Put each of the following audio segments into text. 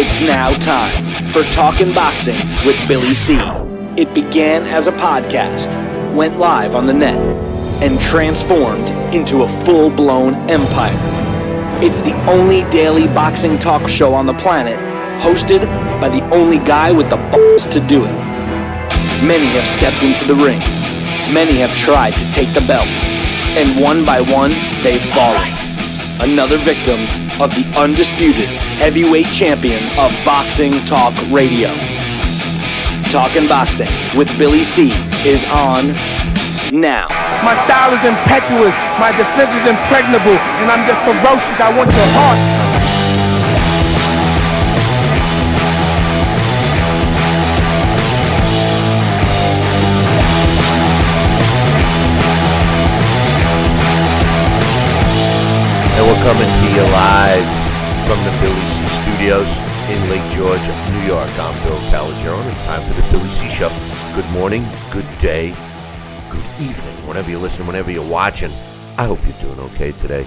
It's now time for Talkin' Boxing with Billy C. It began as a podcast, went live on the net, and transformed into a full-blown empire. It's the only daily boxing talk show on the planet, hosted by the only guy with the balls to do it. Many have stepped into the ring. Many have tried to take the belt. And one by one, they've fallen. Another victim of the undisputed heavyweight champion of boxing talk radio. Talkin' Boxing with Billy C is on now. My style is impetuous, my defense is impregnable, and I'm just ferocious. I want your heart. And we're coming to you live from the Billy C Studios in Lake George, New York. I'm Bill Calogero, and it's time for the Billy C Show. Good morning, good day, good evening, whenever you're listening, whenever you're watching. I hope you're doing okay today.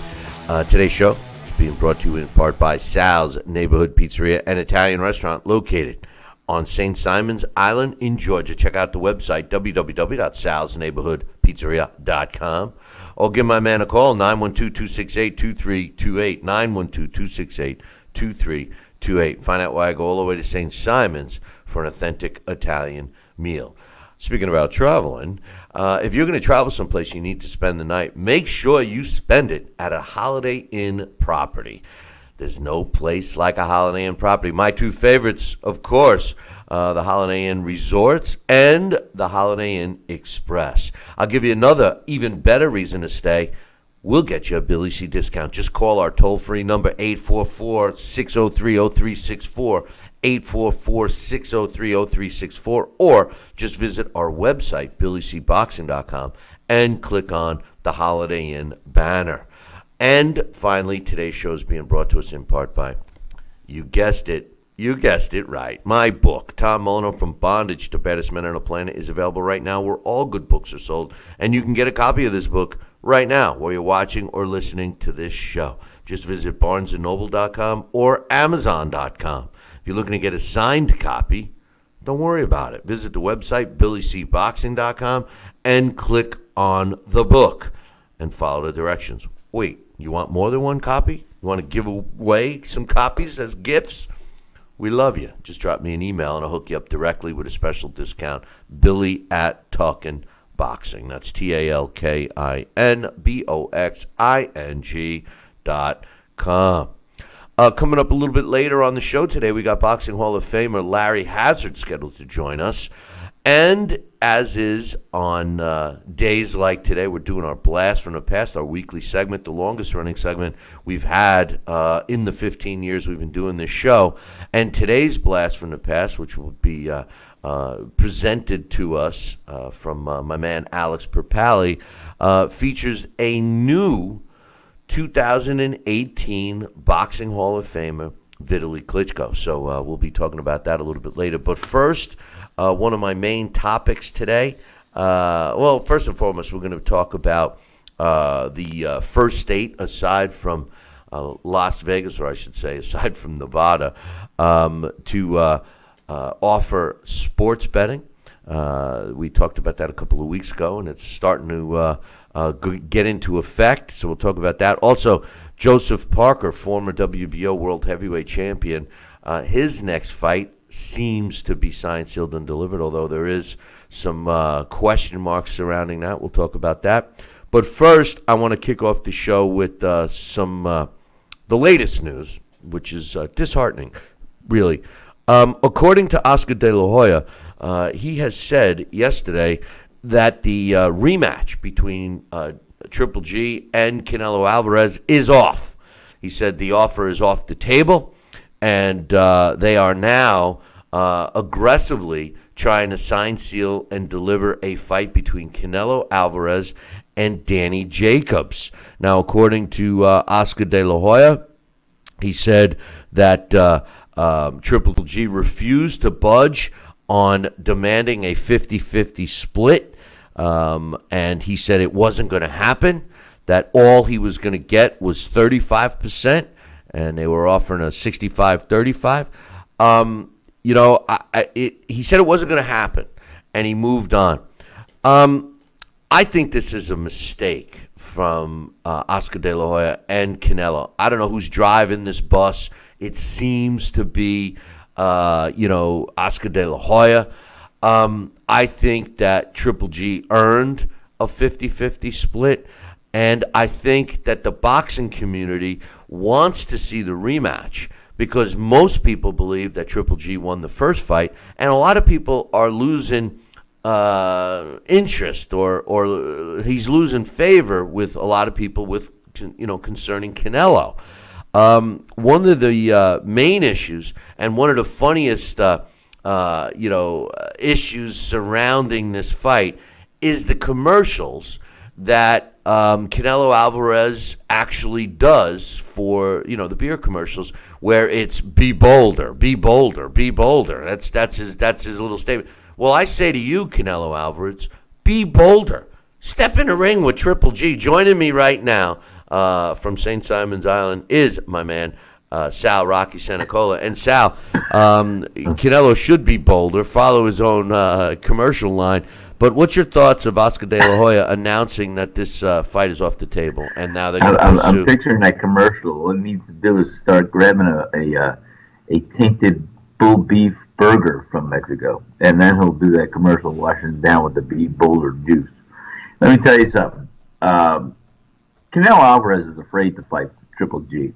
Today's show is being brought to you in part by Sal's Neighborhood Pizzeria and Italian Restaurant located on St. Simon's Island in Georgia. Check out the website, www.salsneighborhoodpizzeria.com. Or give my man a call, 912-268-2328, 912-268-2328. Find out why I go all the way to St. Simon's for an authentic Italian meal. Speaking about traveling, if you're going to travel someplace you need to spend the night, make sure you spend it at a Holiday Inn property. There's no place like a Holiday Inn property. My two favorites, of course, the Holiday Inn Resorts and the Holiday Inn Express. I'll give you another, even better reason to stay. We'll get you a Billy C discount. Just call our toll-free number, 844-603-0364, 844-603-0364, or just visit our website, BillyCBoxing.com, and click on the Holiday Inn banner. And finally, today's show is being brought to us in part by, you guessed it right, my book, Tom Molyneux, From Bondage to Baddest Men on the Planet, is available right now where all good books are sold. And you can get a copy of this book right now while you're watching or listening to this show. Just visit BarnesandNoble.com or Amazon.com. If you're looking to get a signed copy, don't worry about it. Visit the website, BillyCBoxing.com, and click on the book and follow the directions. Wait, you want more than one copy? You want to give away some copies as gifts? We love you. Just drop me an email and I'll hook you up directly with a special discount. Billy@TalkinBoxing. That's TalkinBoxing.com. Coming up a little bit later on the show today, we got Boxing Hall of Famer Larry Hazzard scheduled to join us. And as is on days like today, we're doing our Blast from the Past, our weekly segment, the longest running segment we've had in the 15 years we've been doing this show. And today's Blast from the Past, which will be presented to us from my man Alex Perpali, features a new 2018 Boxing Hall of Famer, Vitaly Klitschko. So we'll be talking about that a little bit later. But first, one of my main topics today, well, first and foremost, we're going to talk about the first state, aside from Las Vegas, or I should say, aside from Nevada, to offer sports betting. We talked about that a couple of weeks ago, and it's starting to get into effect, so we'll talk about that. Also, Joseph Parker, former WBO World Heavyweight Champion, his next fight seems to be signed, sealed, and delivered, although there is some question marks surrounding that. We'll talk about that. But first, I want to kick off the show with the latest news, which is disheartening, really. According to Oscar De La Hoya, he has said yesterday that the rematch between Triple G and Canelo Alvarez is off. He said the offer is off the table, and they are now aggressively trying to sign, seal, and deliver a fight between Canelo Alvarez and Danny Jacobs. Now, according to Oscar De La Hoya, he said that Triple G refused to budge on demanding a 50-50 split, and he said it wasn't going to happen, that all he was going to get was 35%, and they were offering a 65-35. He said it wasn't going to happen, and he moved on. I think this is a mistake from Oscar De La Hoya and Canelo. I don't know who's driving this bus. It seems to be, Oscar De La Hoya. I think that Triple G earned a 50-50 split, and I think that the boxing community wants to see the rematch because most people believe that Triple G won the first fight, and a lot of people are losing interest or he's losing favor with a lot of people with concerning Canelo. One of the main issues and one of the funniest issues surrounding this fight is the commercials that Canelo Alvarez actually does for the beer commercials, where it's be bolder, be bolder, be bolder. That's his little statement. Well, I say to you, Canelo Alvarez, be bolder. Step in the ring with Triple G. Joining me right now from St. Simon's Island is my man, Sal Rocky Sanicola. And Sal, Canelo should be bolder, follow his own commercial line. But what's your thoughts of Oscar De La Hoya announcing that this fight is off the table, and now they're going to pursue? I'm picturing that commercial. All it needs to do is start grabbing a tainted bull beef burger from Mexico, and then he'll do that commercial washing it down with the Be Bolder juice. Let me tell you something. Canelo Alvarez is afraid to fight Triple G.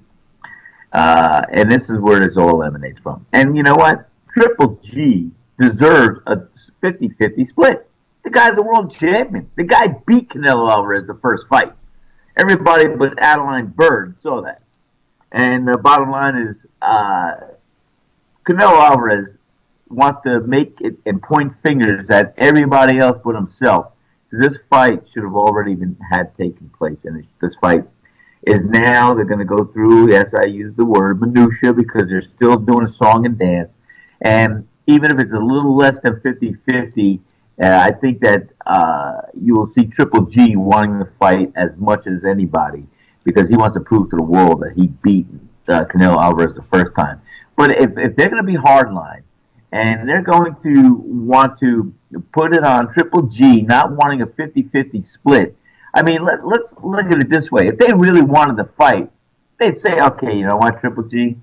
And this is where this all emanates from. And you know what? Triple G deserves a 50-50 split. The guy's the world champion. The guy beat Canelo Alvarez the first fight. Everybody but Adeline Bird saw that. And the bottom line is Canelo Alvarez wants to make it and point fingers at everybody else but himself. So this fight should have already had taken place. And this fight is now, they're going to go through, yes, I use the word minutia because they're still doing a song and dance. And even if it's a little less than 50-50, I think that you will see Triple G wanting to fight as much as anybody because he wants to prove to the world that he beat Canelo Alvarez the first time. But if they're going to be hardline and they're going to want to put it on Triple G not wanting a 50-50 split, I mean, let's look at it this way. If they really wanted to fight, they'd say, okay, you know what, Triple G,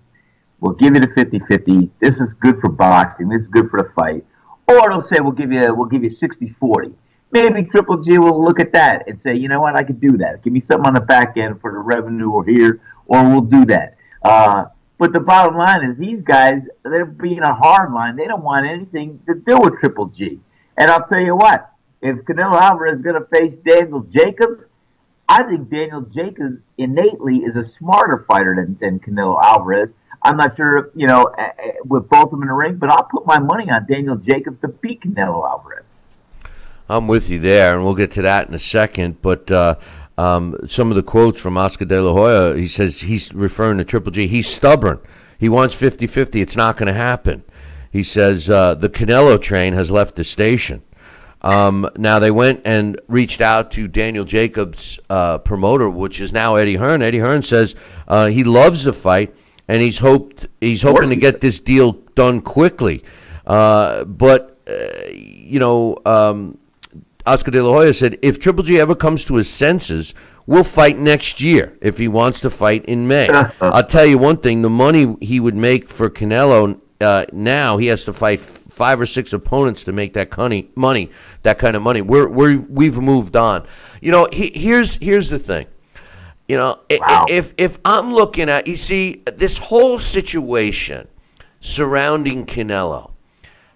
we'll give you the 50-50. This is good for boxing. This is good for the fight. Or they'll say, we'll give you 60-40. Maybe Triple G will look at that and say, you know what, I could do that. Give me something on the back end for the revenue or here, or we'll do that. But the bottom line is these guys, they're being a hard line. They don't want anything to do with Triple G. And I'll tell you what, if Canelo Alvarez is going to face Daniel Jacobs, I think Daniel Jacobs innately is a smarter fighter than Canelo Alvarez. I'm not sure, with both of them in the ring, but I'll put my money on Daniel Jacobs to beat Canelo Alvarez. I'm with you there, and we'll get to that in a second. But some of the quotes from Oscar De La Hoya, he says he's referring to Triple G. He's stubborn. He wants 50-50. It's not going to happen. He says the Canelo train has left the station. Now, they went and reached out to Daniel Jacobs' promoter, which is now Eddie Hearn. Eddie Hearn says he loves the fight, and he's hoping to get this deal done quickly. But Oscar De La Hoya said, if Triple G ever comes to his senses, we'll fight next year if he wants to fight in May. I'll tell you one thing, the money he would make for Canelo now, he has to fight 5 or 6 opponents to make that kind of money. We've moved on. Here's the thing. Wow. If I'm looking at, you see, this whole situation surrounding Canelo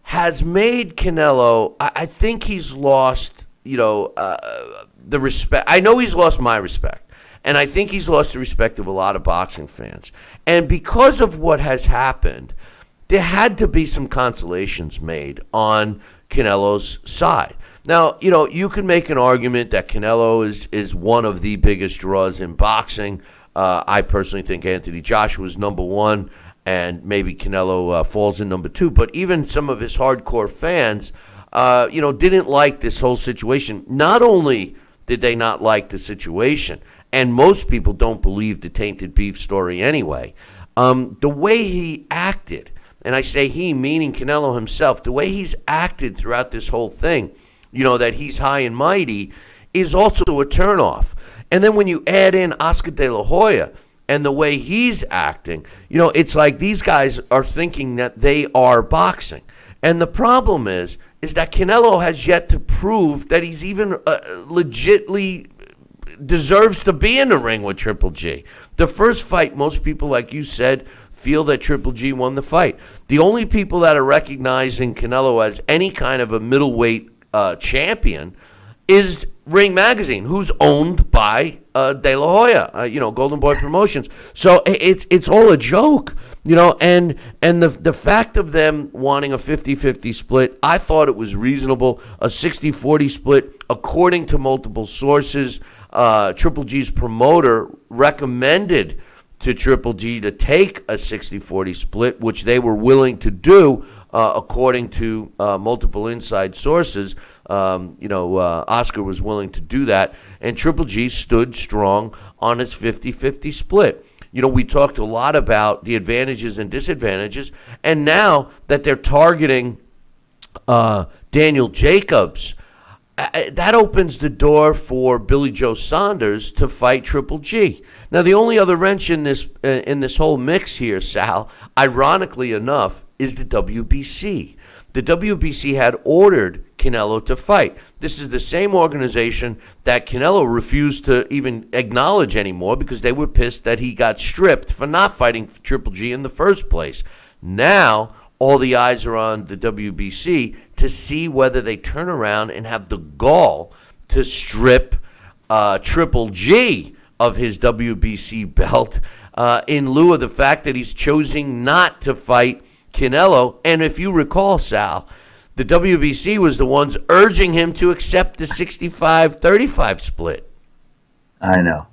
has made Canelo, I think he's lost, the respect. I know he's lost my respect, and I think he's lost the respect of a lot of boxing fans. And because of what has happened, there had to be some consolations made on Canelo's side. Now, you can make an argument that Canelo is one of the biggest draws in boxing. I personally think Anthony Joshua is number 1, and maybe Canelo falls in number 2. But even some of his hardcore fans, didn't like this whole situation. Not only did they not like the situation, and most people don't believe the tainted beef story anyway, the way he acted. and I say he, meaning Canelo himself, the way he's acted throughout this whole thing, that he's high and mighty, is also a turnoff. And then when you add in Oscar De La Hoya and the way he's acting, it's like these guys are thinking that they are boxing. And the problem is that Canelo has yet to prove that he's even legitly deserves to be in the ring with Triple G. The first fight, most people, like you said, feel that Triple G won the fight. The only people that are recognizing Canelo as any kind of a middleweight champion is Ring Magazine, who's owned by De La Hoya, Golden Boy Promotions. So it's all a joke, and the fact of them wanting a 50-50 split, I thought it was reasonable. A 60-40 split, according to multiple sources, Triple G's promoter recommended to Triple G to take a 60-40 split, which they were willing to do, according to multiple inside sources. Oscar was willing to do that, and Triple G stood strong on its 50-50 split. We talked a lot about the advantages and disadvantages, and now that they're targeting Daniel Jacobs, that opens the door for Billy Joe Saunders to fight Triple G. Now, the only other wrench in this whole mix here, Sal, ironically enough, is the WBC. The WBC had ordered Canelo to fight. This is the same organization that Canelo refused to even acknowledge anymore because they were pissed that he got stripped for not fighting Triple G in the first place. Now, all the eyes are on the WBC to see whether they turn around and have the gall to strip Triple G of his WBC belt in lieu of the fact that he's choosing not to fight Canelo. And if you recall, Sal, the WBC was the ones urging him to accept the 65-35 split. I know.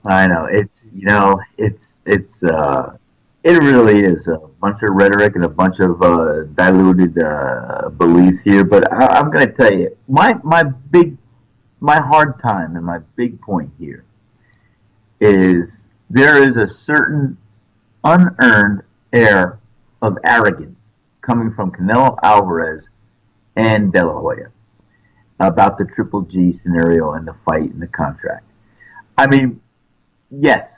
It really is a bunch of rhetoric and a bunch of diluted beliefs here. But I'm going to tell you, my hard time and my big point here is there is a certain unearned air of arrogance coming from Canelo Alvarez and De La Hoya about the Triple G scenario and the fight and the contract. I mean, yes,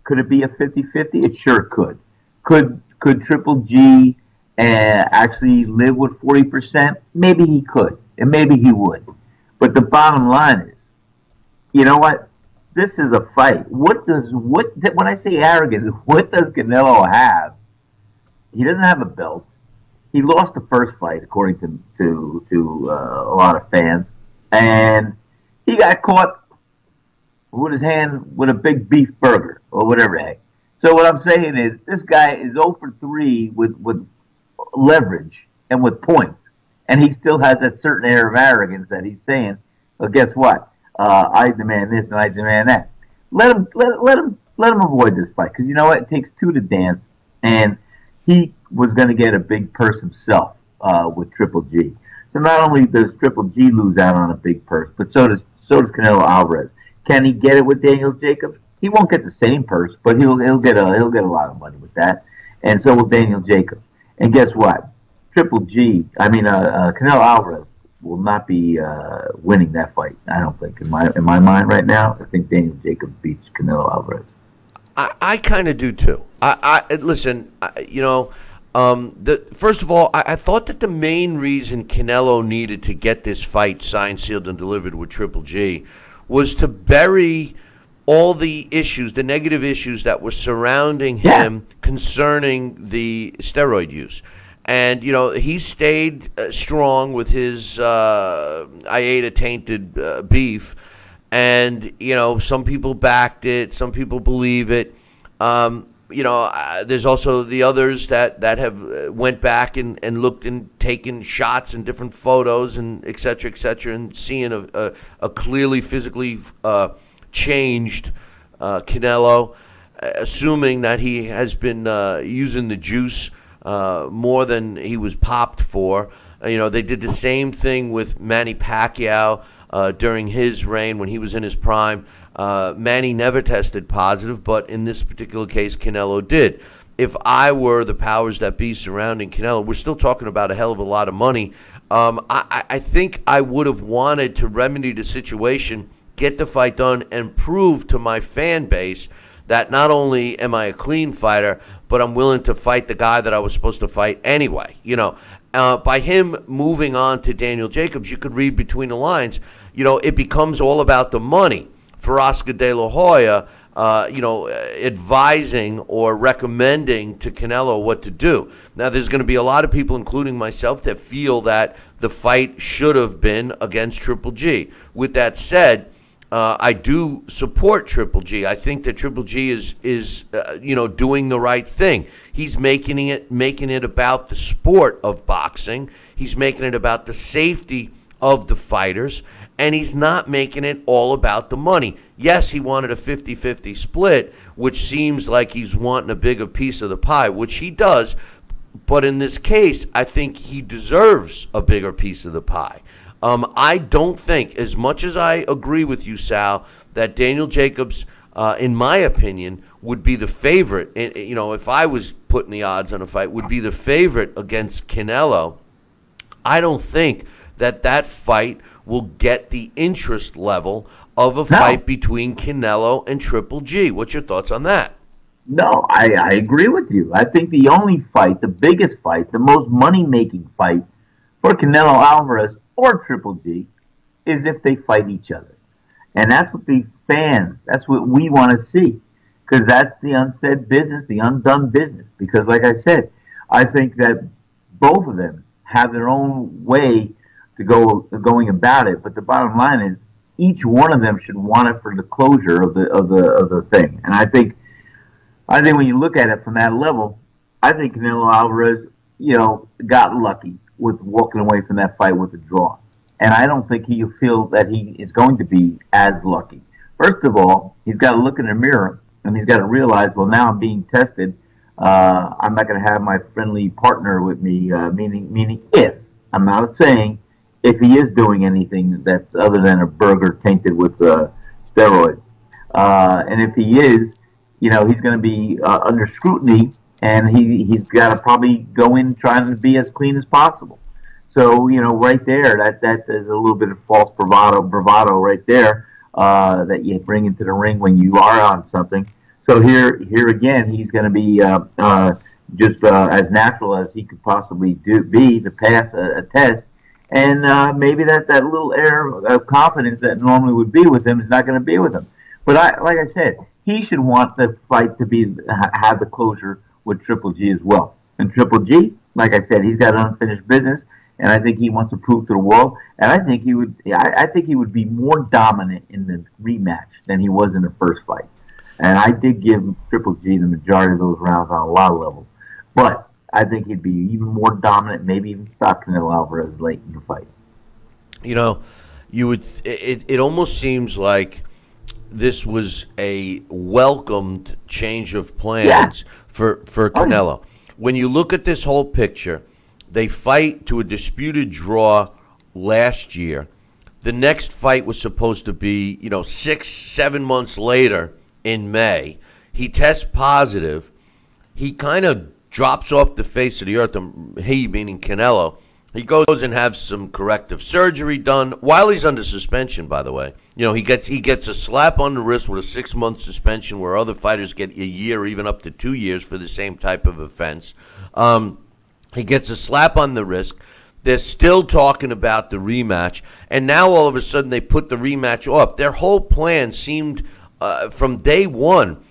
could it be a 50-50? It sure could. Could Triple G actually live with 40%? Maybe he could, and maybe he would. But the bottom line is, you know what? This is a fight. When I say arrogance, what does Canelo have? He doesn't have a belt. He lost the first fight, according to a lot of fans, and he got caught with his hand with a big beef burger or whatever the heck. So what I'm saying is, this guy is 0 for 3 with leverage and with points, and he still has that certain air of arrogance that he's saying, well, guess what? I demand this and I demand that. Let him avoid this fight, because you know what? It takes two to dance, and he was going to get a big purse himself with Triple G. So not only does Triple G lose out on a big purse, but so does Canelo Alvarez. Can he get it with Daniel Jacobs? He won't get the same purse, but he'll get a lot of money with that, and so will Daniel Jacobs. And guess what? Canelo Alvarez will not be winning that fight. I don't think in my mind right now. I think Daniel Jacobs beats Canelo Alvarez. I kind of do too. Listen. First of all, I thought that the main reason Canelo needed to get this fight signed, sealed, and delivered with Triple G was to bury all the issues, the negative issues that were surrounding him concerning the steroid use. And, he stayed strong with his I ate a tainted beef. And, some people backed it. Some people believe it. There's also the others that have went back and looked and taken shots and different photos and et cetera, and seeing a clearly physically changed Canelo, assuming that he has been using the juice more than he was popped for. They did the same thing with Manny Pacquiao during his reign when he was in his prime. Manny never tested positive, but in this particular case, Canelo did. if I were the powers that be surrounding Canelo. We're still talking about a hell of a lot of money. I think I would have wanted to remedy the situation, get the fight done, and prove to my fan base that not only am I a clean fighter, but I'm willing to fight the guy that I was supposed to fight anyway. By him moving on to Daniel Jacobs, you could read between the lines, it becomes all about the money for Oscar De La Hoya, advising or recommending to Canelo what to do. Now, there's going to be a lot of people, including myself, that feel that the fight should have been against Triple G. With that said, I do support Triple G. I think that Triple G is doing the right thing. He's making it about the sport of boxing. He's making it about the safety of the fighters, and he's not making it all about the money. Yes, he wanted a 50-50 split, which seems like he's wanting a bigger piece of the pie, which he does. But in this case, I think he deserves a bigger piece of the pie. I don't think, as much as I agree with you, Sal, that Daniel Jacobs, in my opinion, would be the favorite. If I was putting the odds on a fight, would be the favorite against Canelo. I don't think that fight will get the interest level of a fight between Canelo and Triple G. What's your thoughts on that? No, I agree with you. I think the only fight, the biggest fight, the most money-making fight for Canelo Alvarez or Triple G is if they fight each other. And that's what the fans, that's what we want to see. Because that's the unsaid business, the undone business. Because like I said, I think that both of them have their own way to going about it. But the bottom line is each one of them should want it for the closure of the thing. And I think when you look at it from that level, I think Canelo Alvarez, got lucky with walking away from that fight with a draw. And I don't think he'll feel that he is going to be as lucky. First of all, he's got to look in the mirror and he's got to realize, well, now I'm being tested. I'm not going to have my friendly partner with me, meaning if. I'm not saying if he is doing anything that's other than a burger tainted with steroids. And if he is, he's going to be under scrutiny, and he's got to probably go in trying to be as clean as possible. So, right there, that is a little bit of false bravado right there that you bring into the ring when you are on something. So here again, he's going to be just as natural as he could possibly be to pass a test. And maybe that little air of confidence that normally would be with him is not going to be with him. But like I said, he should want the fight to have the closure with Triple G as well. And Triple G, like I said, he's got unfinished business, and I think he wants to prove to the world. And I think he would be more dominant in the rematch than he was in the first fight. And I did give Triple G the majority of those rounds on a lot of levels. But I think he'd be even more dominant, maybe even stop Canelo Alvarez late in the fight. It almost seems like this was a welcomed change of plans for Canelo. When you look at this whole picture, they fight to a disputed draw last year. The next fight was supposed to be, 6-7 months later in May. He tests positive. He kind of drops off the face of the earth, he meaning Canelo. He goes and has some corrective surgery done while he's under suspension, by the way. He gets a slap on the wrist with a 6-month suspension where other fighters get a year or even up to 2 years for the same type of offense. He gets a slap on the wrist. They're still talking about the rematch. And now all of a sudden they put the rematch off. Their whole plan seemed from day one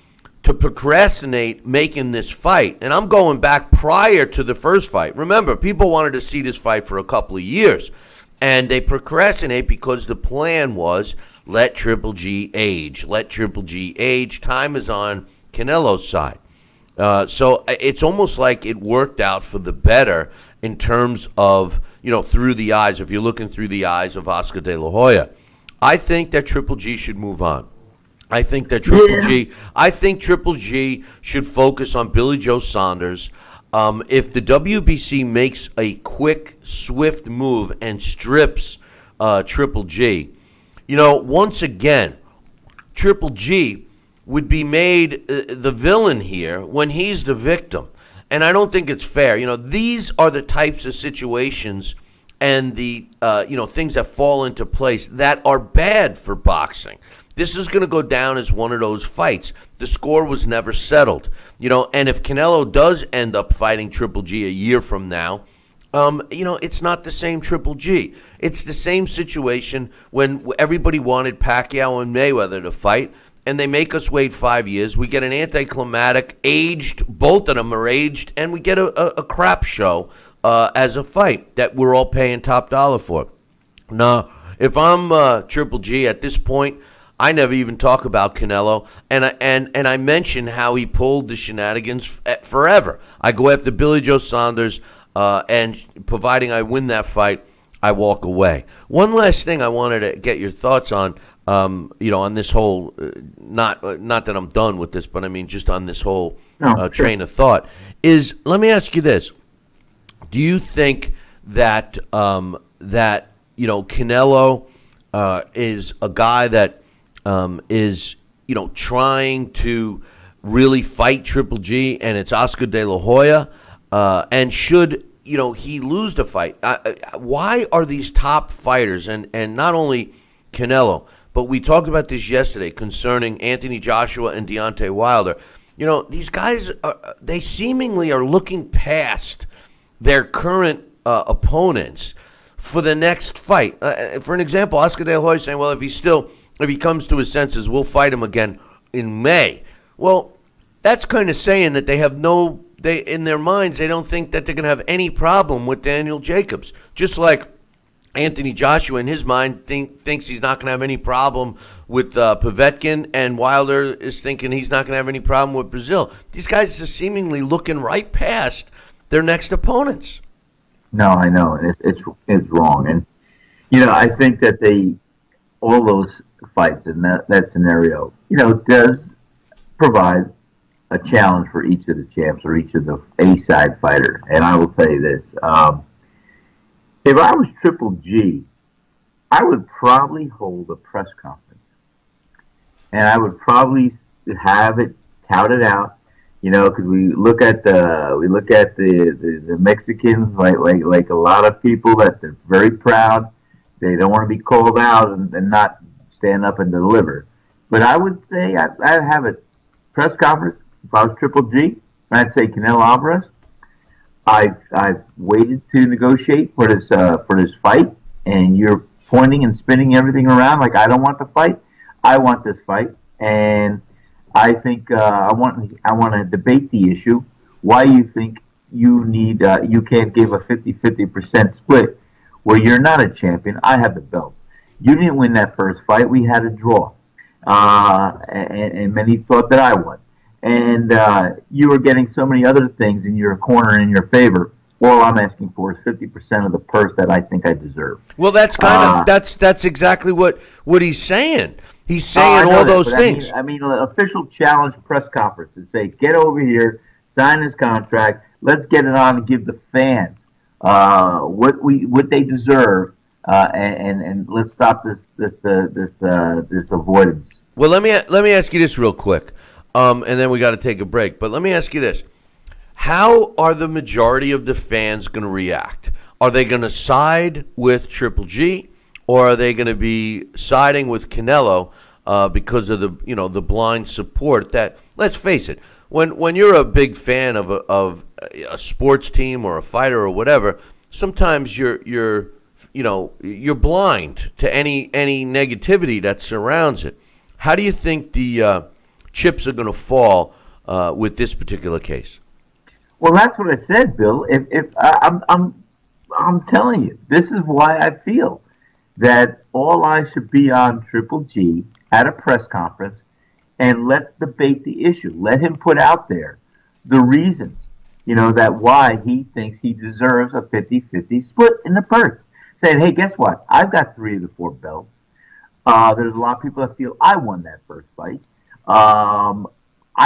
to procrastinate making this fight. And I'm going back prior to the first fight. Remember, people wanted to see this fight for a couple of years. And they procrastinate because the plan was let Triple G age. Let Triple G age. Time is on Canelo's side. So it's almost like it worked out for the better in terms of, through the eyes, if you're looking through the eyes of Oscar De La Hoya. I think that Triple G should move on. I think Triple G should focus on Billy Joe Saunders. If the WBC makes a quick, swift move and strips Triple G, once again, Triple G would be made the villain here when he's the victim. And I don't think it's fair. These are the types of situations and the things that fall into place that are bad for boxing. This is going to go down as one of those fights. The score was never settled. And if Canelo does end up fighting Triple G a year from now, it's not the same Triple G. It's the same situation when everybody wanted Pacquiao and Mayweather to fight, and they make us wait 5 years. We get an anticlimactic, aged, both of them are aged, and we get a crap show as a fight that we're all paying top dollar for. Now, if I'm Triple G at this point, I never even talk about Canelo, and I mention how he pulled the shenanigans forever. I go after Billy Joe Saunders, and providing I win that fight, I walk away. One last thing I wanted to get your thoughts on, on this whole, not that I'm done with this, but I mean just on this whole train of thought, is let me ask you this. Do you think that, Canelo is a guy that is, trying to really fight Triple G, and it's Oscar De La Hoya, and should, he lose the fight? Why are these top fighters, and not only Canelo, but we talked about this yesterday concerning Anthony Joshua and Deontay Wilder. These guys, they seemingly are looking past their current opponents for the next fight. For an example, Oscar De La Hoya saying, well, if he comes to his senses, we'll fight him again in May. Well, that's kind of saying that they have in their minds, they don't think that they're going to have any problem with Daniel Jacobs. Just like Anthony Joshua, in his mind, thinks he's not going to have any problem with Povetkin, and Wilder is thinking he's not going to have any problem with Brazil. These guys are seemingly looking right past their next opponents. No, I know. It's wrong. And, I think that all those fights in that scenario, does provide a challenge for each of the champs or each of the A-side fighter. And I will tell you this. If I was Triple G, I would probably hold a press conference. And I would probably have it touted out, because we look at the Mexicans like a lot of people that they're very proud. They don't want to be called out and not stand up and deliver. But I would say I'd have a press conference if I was Triple G. I'd say, Canelo Alvarez, I've waited to negotiate for this fight, and you're pointing and spinning everything around like I don't want the fight. I want this fight, and I think I want to debate the issue. Why you think you can't give a 50% split where you're not a champion? I have the belt. You didn't win that first fight. We had a draw, and many thought that I won. And you were getting so many other things in your corner in your favor. All I'm asking for is 50% of the purse that I think I deserve. Well, that's that's exactly what he's saying. He's saying all those things. I mean, an official challenge press conference and say, get over here, sign this contract. Let's get it on and give the fans what they deserve, and let's stop this avoidance. Well, let me ask you this real quick. And then we got to take a break. But let me ask you this. How are the majority of the fans going to react? Are they going to side with Triple G, or are they going to be siding with Canelo because of the blind support that, let's face it, when you're a big fan of a sports team or a fighter or whatever, sometimes you're blind to any negativity that surrounds it. How do you think the chips are going to fall with this particular case? Well, that's what I said, Bill. If I'm telling you, this is why I feel that all eyes should be on Triple G at a press conference, and let's debate the issue. Let him put out there the reasons, that why he thinks he deserves a 50-50 split in the purse. Saying, hey, guess what? I've got 3 of the 4 belts. There's a lot of people that feel I won that first fight. I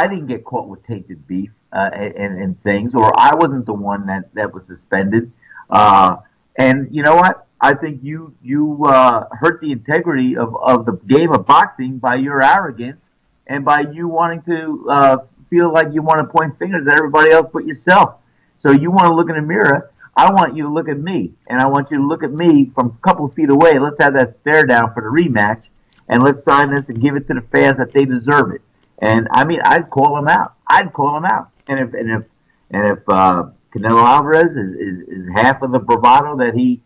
didn't get caught with tainted beef and things, or I wasn't the one that was suspended. And you know what? I think you hurt the integrity of the game of boxing by your arrogance and by you wanting to feel like you want to point fingers at everybody else but yourself. So you want to look in the mirror. I want you to look at me, and I want you to look at me from a couple of feet away. Let's have that stare down for the rematch, and let's sign this and give it to the fans that they deserve it. And I mean, I'd call them out. I'd call them out. And if Canelo Alvarez is half of the bravado that he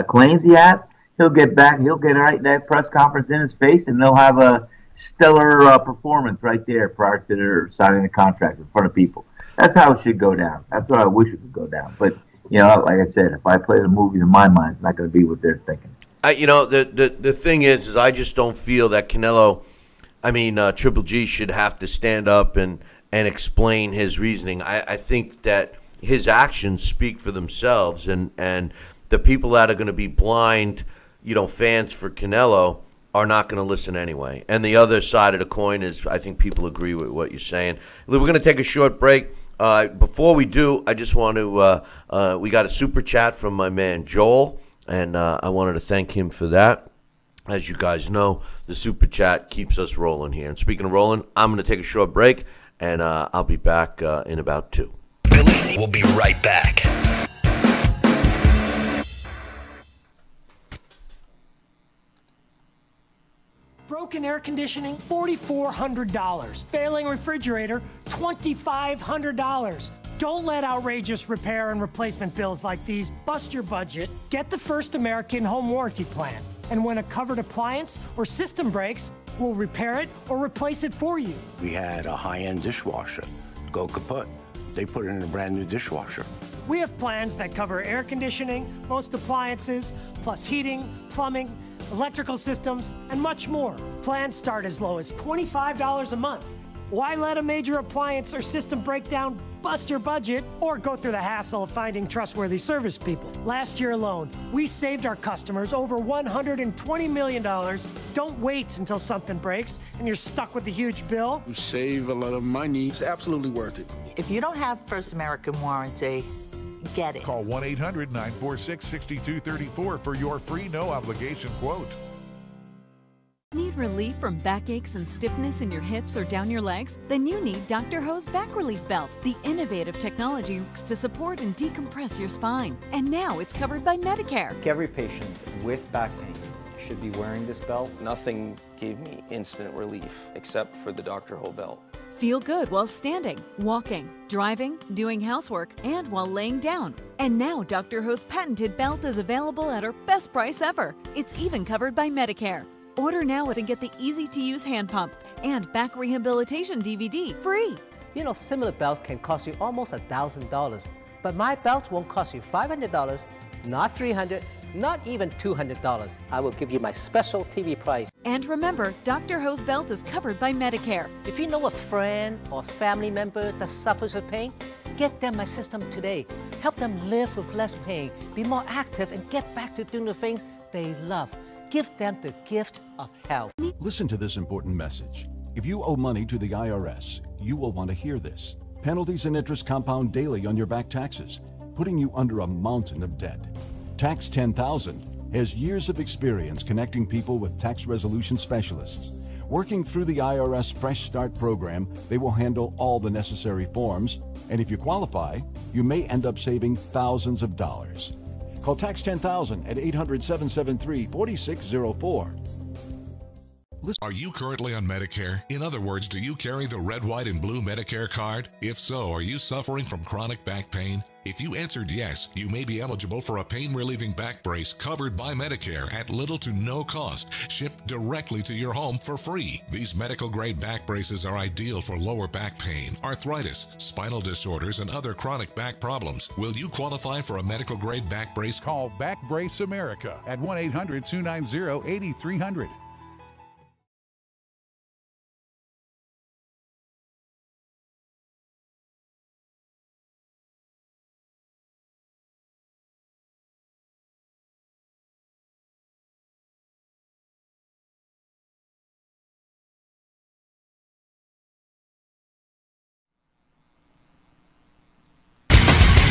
claims he has, he'll get back. He'll get right that press conference in his face, and they'll have a stellar performance right there prior to their signing the contract in front of people. That's how it should go down. That's what I wish it would go down. But you know, like I said, if I play the movies in my mind, it's not going to be what they're thinking. You know, the thing is I just don't feel that Canelo, Triple G should have to stand up and explain his reasoning. I think that his actions speak for themselves, and the people that are going to be blind, fans for Canelo are not going to listen anyway. And the other side of the coin is I think people agree with what you're saying. We're going to take a short break. Before we do, I just want to we got a super chat from my man Joel, and I wanted to thank him for that. As you guys know, the super chat keeps us rolling here. And speaking of rolling, I'm going to take a short break, and I'll be back in about 2. Billy C will be right back. Broken air conditioning, $4,400. Failing refrigerator, $2,500. Don't let outrageous repair and replacement bills like these bust your budget. Get the First American Home Warranty Plan. And when a covered appliance or system breaks, we'll repair it or replace it for you. We had a high-end dishwasher go kaput. They put it in a brand new dishwasher. We have plans that cover air conditioning, most appliances, plus heating, plumbing, electrical systems, and much more. Plans start as low as $25 a month. Why let a major appliance or system breakdown bust your budget or go through the hassle of finding trustworthy service people? Last year alone, we saved our customers over $120 million. Don't wait until something breaks and you're stuck with a huge bill. You save a lot of money. It's absolutely worth it. If you don't have First American Warranty, get it. Call 1-800-946-6234 for your free no-obligation quote. Need relief from backaches and stiffness in your hips or down your legs? Then you need Dr. Ho's Back Relief Belt. The innovative technology works to support and decompress your spine. And now it's covered by Medicare. Every patient with back pain should be wearing this belt. Nothing gave me instant relief except for the Dr. Ho belt. Feel good while standing, walking, driving, doing housework, and while laying down. And now Dr. Ho's patented belt is available at our best price ever. It's even covered by Medicare. Order now and get the easy-to-use hand pump and back rehabilitation DVD free. You know, similar belts can cost you almost $1,000, but my belts won't cost you $500, not $300, not even $200. I will give you my special TV price. And remember, Dr. Ho's belt is covered by Medicare. If you know a friend or family member that suffers with pain, get them my system today. Help them live with less pain, be more active, and get back to doing the things they love. Give them the gift of health. Listen to this important message. If you owe money to the IRS, you will want to hear this. Penalties and interest compound daily on your back taxes, putting you under a mountain of debt. Tax 10,000 has years of experience connecting people with tax resolution specialists. Working through the IRS Fresh Start program, they will handle all the necessary forms, and if you qualify, you may end up saving thousands of dollars. Call Tax 10,000 at 800-773-4604. Are you currently on Medicare? In other words, do you carry the red, white, and blue Medicare card? If so, are you suffering from chronic back pain? If you answered yes, you may be eligible for a pain-relieving back brace covered by Medicare at little to no cost, shipped directly to your home for free. These medical-grade back braces are ideal for lower back pain, arthritis, spinal disorders, and other chronic back problems. Will you qualify for a medical-grade back brace? Call Back Brace America at 1-800-290-8300.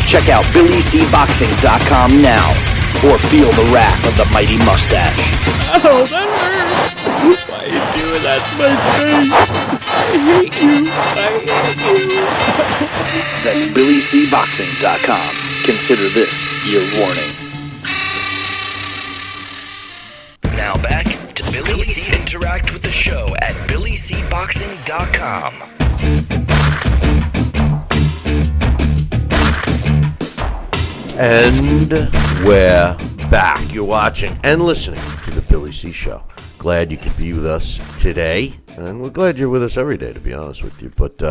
Check out BillyCBoxing.com now, or feel the wrath of the mighty mustache. Oh, that hurts! Why are you doing that to my face? I hate you. That's BillyCBoxing.com. Consider this your warning. Now back to Billy C. Interact with the show at BillyCBoxing.com. And we're back. You're watching and listening to the Billy C. Show. Glad you could be with us today, and we're glad you're with us every day, to be honest with you. But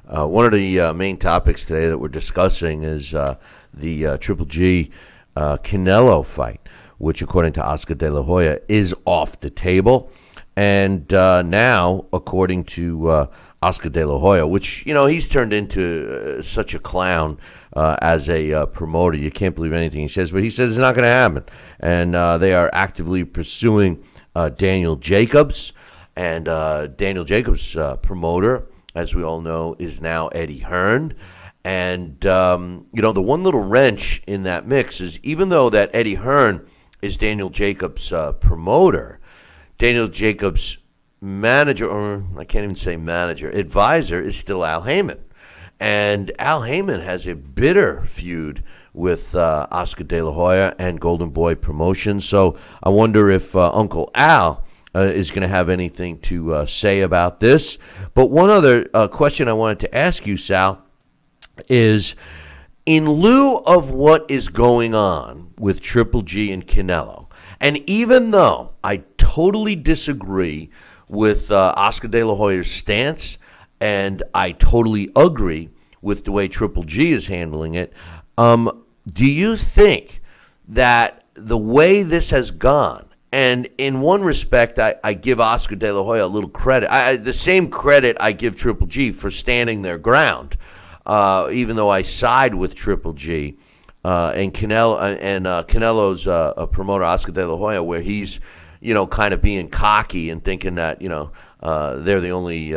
one of the main topics today that we're discussing is the Triple G Canelo fight, which, according to Oscar De La Hoya, is off the table. And now, according to Oscar De La Hoya, which, he's turned into such a clown as a promoter. You can't believe anything he says, but he says it's not going to happen. And they are actively pursuing Daniel Jacobs. And Daniel Jacobs' promoter, as we all know, is now Eddie Hearn. And, the one little wrench in that mix is, even though that Eddie Hearn is Daniel Jacobs' promoter, Daniel Jacobs' manager, or I can't even say manager, advisor is still Al Heyman. And Al Heyman has a bitter feud with Oscar De La Hoya and Golden Boy Promotions. So I wonder if Uncle Al is going to have anything to say about this. But one other question I wanted to ask you, Sal, is in lieu of what is going on with Triple G and Canelo, and even though I totally disagree with Oscar De La Hoya's stance, and I totally agree with the way Triple G is handling it, do you think that the way this has gone, and in one respect, I give Oscar De La Hoya a little credit, the same credit I give Triple G for standing their ground, even though I side with Triple G and Canelo's promoter, Oscar De La Hoya, where he's, kind of being cocky and thinking that, they're the only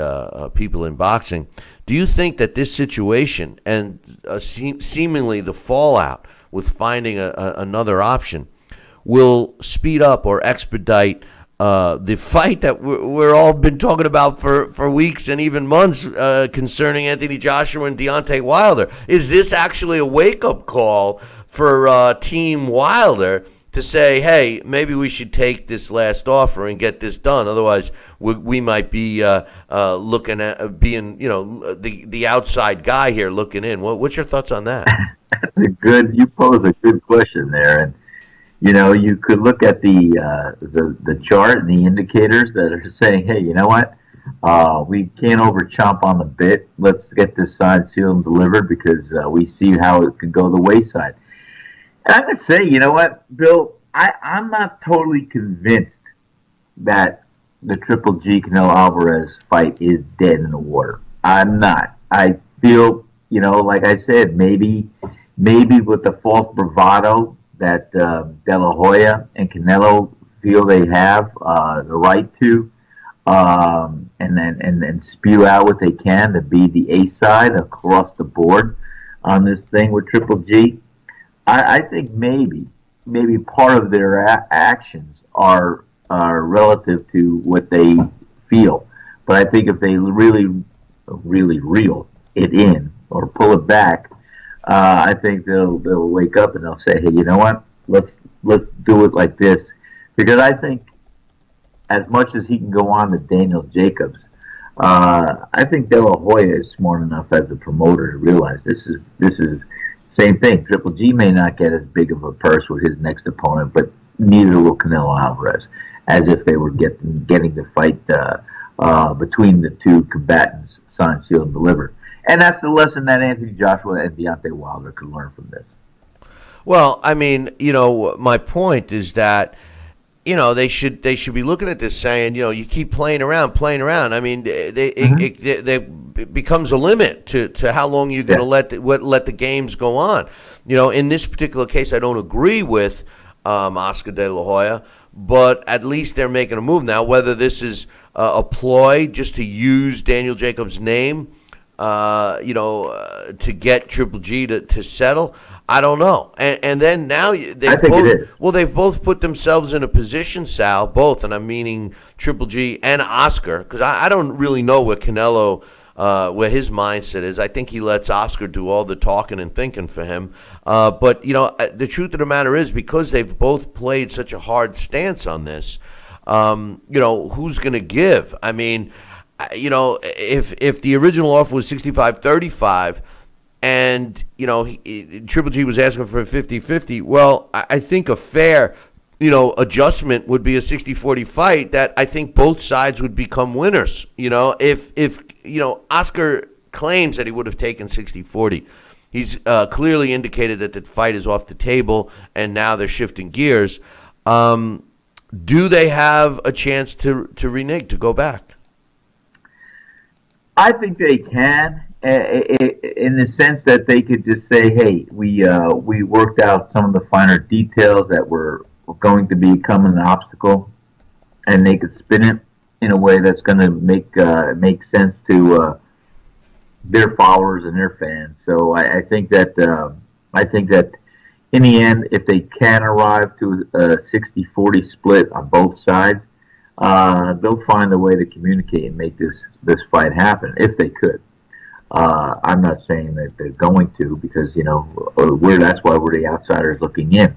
people in boxing. Do you think that this situation and seemingly the fallout with finding another option will speed up or expedite the fight that we're all been talking about for weeks and even months concerning Anthony Joshua and Deontay Wilder? Is this actually a wake-up call for Team Wilder to say, hey, maybe we should take this last offer and get this done? Otherwise, we might be looking at being, the outside guy here looking in. What's your thoughts on that? You pose a good question there, and you could look at the chart and the indicators that are saying, hey, you know what? We can't over-chomp on the bit. Let's get this signed, sealed, and delivered because we see how it could go the wayside. And I'm going to say, you know what, Bill? I'm not totally convinced that the Triple G Canelo Alvarez fight is dead in the water. I'm not. I feel, like I said, maybe with the false bravado that De La Hoya and Canelo feel they have the right to, and then spew out what they can to be the A side across the board on this thing with Triple G. I think maybe part of their actions are relative to what they feel, but I think if they really reel it in or pull it back, I think they'll wake up and they'll say, hey, you know what? Let's do it like this, because I think as much as he can go on to Daniel Jacobs, I think De La Hoya is smart enough as a promoter to realize this is same thing. Triple G may not get as big of a purse with his next opponent, but neither will Canelo Alvarez, as if they were getting the fight between the two combatants signed, sealed, and delivered. And that's the lesson that Anthony Joshua and Deontay Wilder could learn from this. Well, I mean, my point is that, they should be looking at this saying, you keep playing around. I mean, it becomes a limit to how long you're going to let the games go on. In this particular case, I don't agree with Oscar De La Hoya, but at least they're making a move now. Whether this is a ploy just to use Daniel Jacobs' name, to get Triple G to settle, I don't know. And then now they've both put themselves in a position, Sal, both, and I'm meaning Triple G and Oscar, because I don't really know where Canelo, where his mindset is. I think he lets Oscar do all the talking and thinking for him. But, the truth of the matter is, because they've both played such a hard stance on this, who's going to give? I mean, if the original offer was 65-35, and, Triple G was asking for a 50-50. Well, I think a fair, adjustment would be a 60-40 fight that I think both sides would become winners. If Oscar claims that he would have taken 60-40. He's clearly indicated that the fight is off the table, and now they're shifting gears. Do they have a chance to renege, to go back? I think they can. In the sense that they could just say, hey, we worked out some of the finer details that were going to become an obstacle, and they could spin it in a way that's going to make sense to their followers and their fans. So I think that in the end, if they can arrive to a 60-40 split on both sides, they'll find a way to communicate and make this fight happen if they could. I'm not saying that they're going to, because that's why we're the outsiders looking in.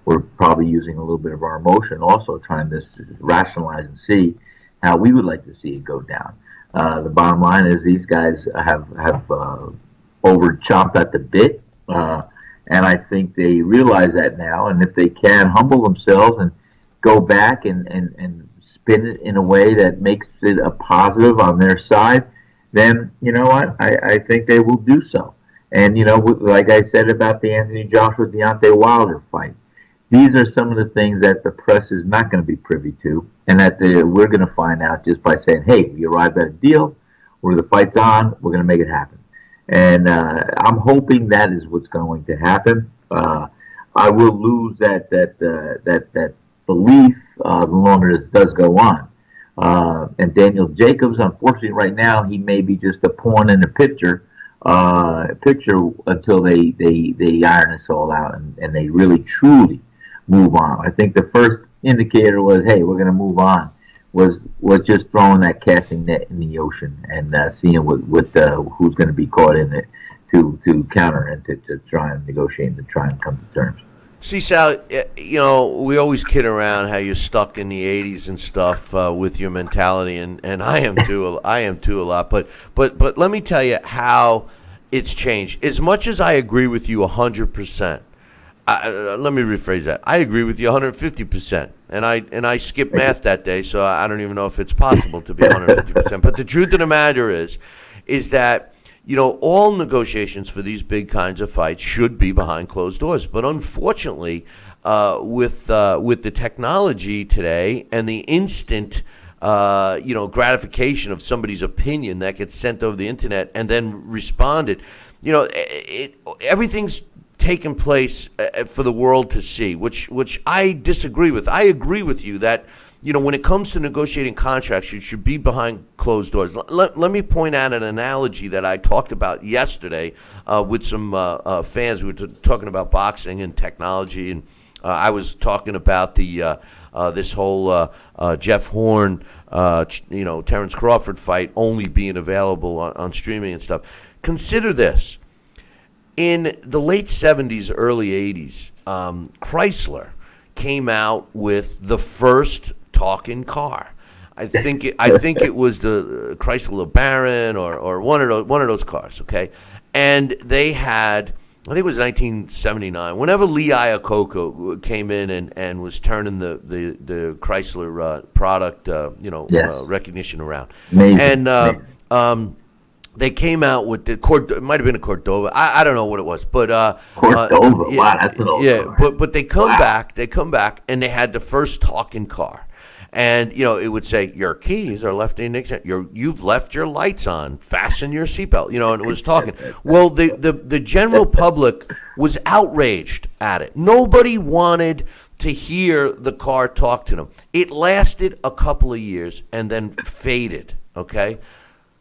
We're probably using a little bit of our emotion, also trying to rationalize and see how we would like to see it go down. The bottom line is these guys have over chomped at the bit, and I think they realize that now. And if they can humble themselves and go back and spin it in a way that makes it a positive on their side, then you know what? I think they will do so. And like I said about the Anthony Joshua-Deontay Wilder fight, these are some of the things that the press is not going to be privy to, and that we're going to find out just by saying, hey, we arrived at a deal, where the fight's on, we're going to make it happen. And I'm hoping that is what's going to happen. I will lose that belief the longer this does go on. And Daniel Jacobs, unfortunately, right now, he may be just a pawn in the picture until they iron this all out and they really truly move on. I think the first indicator was, hey, we're going to move on, was just throwing that casting net in the ocean and seeing who's going to be caught in it to counter and to try and negotiate and to try and come to terms. See, Sal, we always kid around how you're stuck in the 80s and stuff with your mentality, and I am too. I am too a lot. But let me tell you how it's changed. As much as I agree with you 100%, let me rephrase that. I agree with you 150%, and I skipped math that day, so I don't even know if it's possible to be 150%. But the truth of the matter is that all negotiations for these big kinds of fights should be behind closed doors. But unfortunately, with the technology today and the instant gratification of somebody's opinion that gets sent over the internet and then responded, everything's taken place for the world to see, which I disagree with. I agree with you that when it comes to negotiating contracts, you should be behind closed doors. Let me point out an analogy that I talked about yesterday with some fans. We were talking about boxing and technology, and I was talking about the this whole Jeff Horn, Terrence Crawford fight only being available on streaming and stuff. Consider this. In the late 70s, early 80s, Chrysler came out with the first talking car. I think it was the Chrysler LeBaron or one of those cars. Okay, and they had, I think it was 1979. Whenever Lee Iacocca came in and was turning the Chrysler product recognition around, amazing. And they came out with it might have been a Cordova. I don't know what it was, but Cordova. Wow, that's an old car. But they come back. They come back, and they had the first talking car, and it would say your keys are left in ignition. You've left your lights on. Fasten your seatbelt. And it was talking. Well, the general public was outraged at it. Nobody wanted to hear the car talk to them. It lasted a couple of years and then faded. Okay.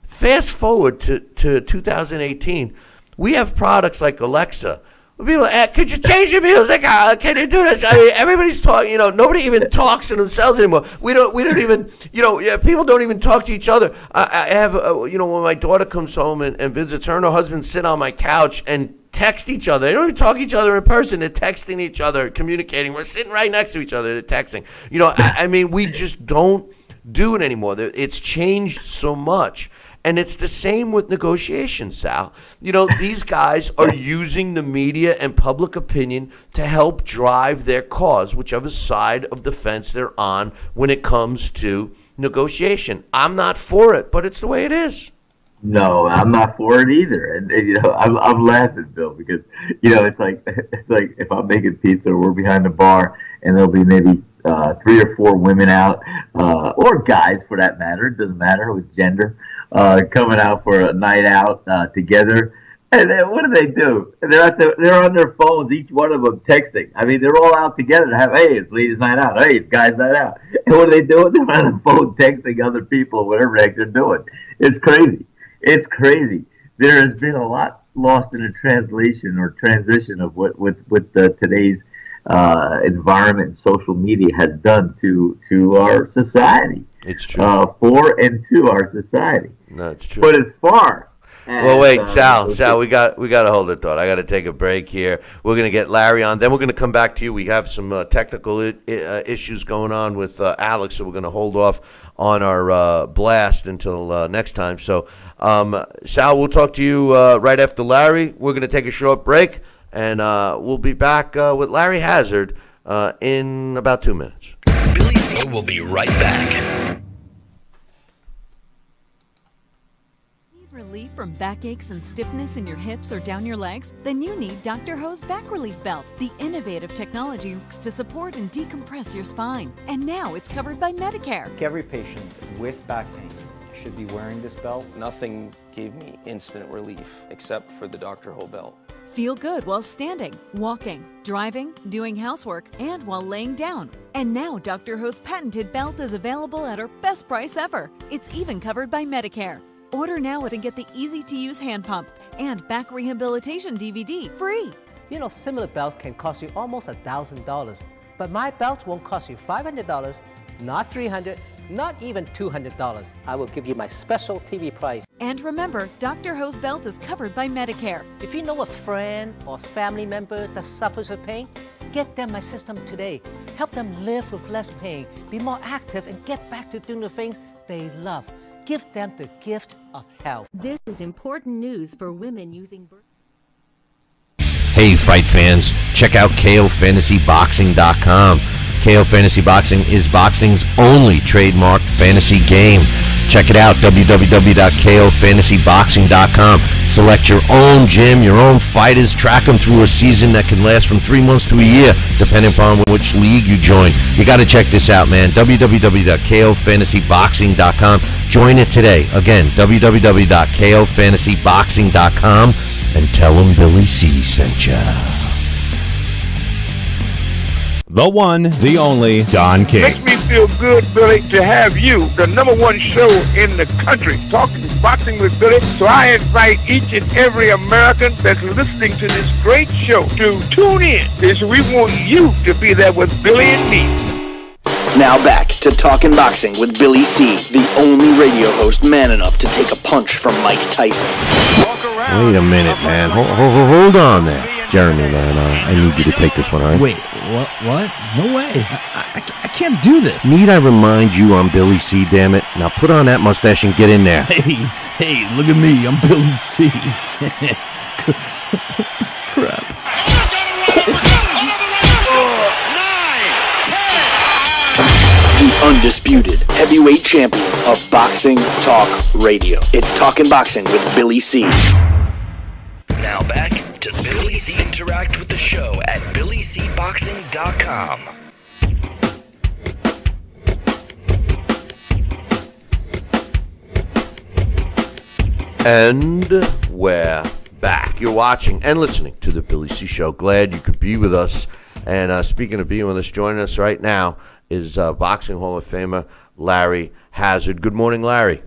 Fast forward to 2018, we have products like Alexa, People, could you change your music? Can you do this? I mean, everybody's talking. You know, nobody even talks to themselves anymore. We don't even. You know, people don't even talk to each other. I have, you know, when my daughter comes home and visits, her and her husband sit on my couch and text each other. They don't even talk to each other in person. They're texting each other, communicating. We're sitting right next to each other. They're texting. You know, I mean, we just don't do it anymore. It's changed so much. And it's the same with negotiations, Sal. You know, these guys are using the media and public opinion to help drive their cause, whichever side of the fence they're on when it comes to negotiation. I'm not for it, but it's the way it is. No, I'm not for it either. And you know, I'm laughing, Bill, because you know it's like if I'm making pizza or we're behind the bar and there'll be maybe 3 or 4 women out, or guys for that matter. It doesn't matter with gender. Coming out for a night out together, and then what do? They're on their phones, each one of them texting. I mean, they're all out together to have, hey, it's ladies' night out, hey, it's guys' night out. And what are they doing? They're on the phone texting other people, whatever the heck they're doing. It's crazy. It's crazy. There has been a lot lost in the translation or transition of what today's environment and social media has done to our society. It's true. For and to our society. No, it's true. But as far as, well, wait, Sal, we got to hold the thought. I got to take a break here. We're going to get Larry on. Then we're going to come back to you. We have some technical issues going on with Alex, so we're going to hold off on our blast until next time. So, Sal, we'll talk to you right after Larry. We're going to take a short break, and we'll be back with Larry Hazard in about 2 minutes. Billy C will be right back. Relief from backaches and stiffness in your hips or down your legs? Then you need Dr. Ho's Back Relief Belt, the innovative technology to support and decompress your spine. And now it's covered by Medicare. Every patient with back pain should be wearing this belt. Nothing gave me instant relief except for the Dr. Ho belt. Feel good while standing, walking, driving, doing housework, and while laying down. And now Dr. Ho's patented belt is available at our best price ever. It's even covered by Medicare. Order now and get the easy-to-use hand pump and back rehabilitation DVD free. You know, similar belts can cost you almost $1,000, but my belts won't cost you $500, not $300, not even $200. I will give you my special TV price. And remember, Dr. Ho's belt is covered by Medicare. If you know a friend or family member that suffers with pain, get them my system today. Help them live with less pain, be more active, and get back to doing the things they love. Give them the gift of health. This is important news for women using birth. Hey, fight fans, check out KOFantasyBoxing.com. KO Fantasy Boxing is boxing's only trademarked fantasy game. Check it out, www.KOFantasyBoxing.com. Select your own gym, your own fighters, track them through a season that can last from 3 months to a year, depending upon which league you join. You got to check this out, man. www.KOFantasyBoxing.com. Join it today. Again, www.KOFantasyBoxing.com, and tell them Billy C sent ya. The one, the only, Don King. Makes me feel good, Billy, to have you, the #1 show in the country, talking boxing with Billy. So I invite each and every American that's listening to this great show to tune in, because we want you to be there with Billy and me. Now back to Talkin' Boxing with Billy C., the only radio host man enough to take a punch from Mike Tyson. Wait a minute, man. Hold on there. Jeremy, man, I need you to take this one, all right? Wait, what? No way. I can't do this. Need I remind you I'm Billy C., damn it? Now put on that mustache and get in there. Hey, look at me. I'm Billy C. Crap. The undisputed heavyweight champion of Boxing Talk Radio. It's Talkin' Boxing with Billy C. Now back to Billy C. Interact with the show at BillyCBoxing.com. And we're back. You're watching and listening to the Billy C. Show. Glad you could be with us. And speaking of being with us, joining us right now is Boxing Hall of Famer Larry Hazard. Good morning, Larry.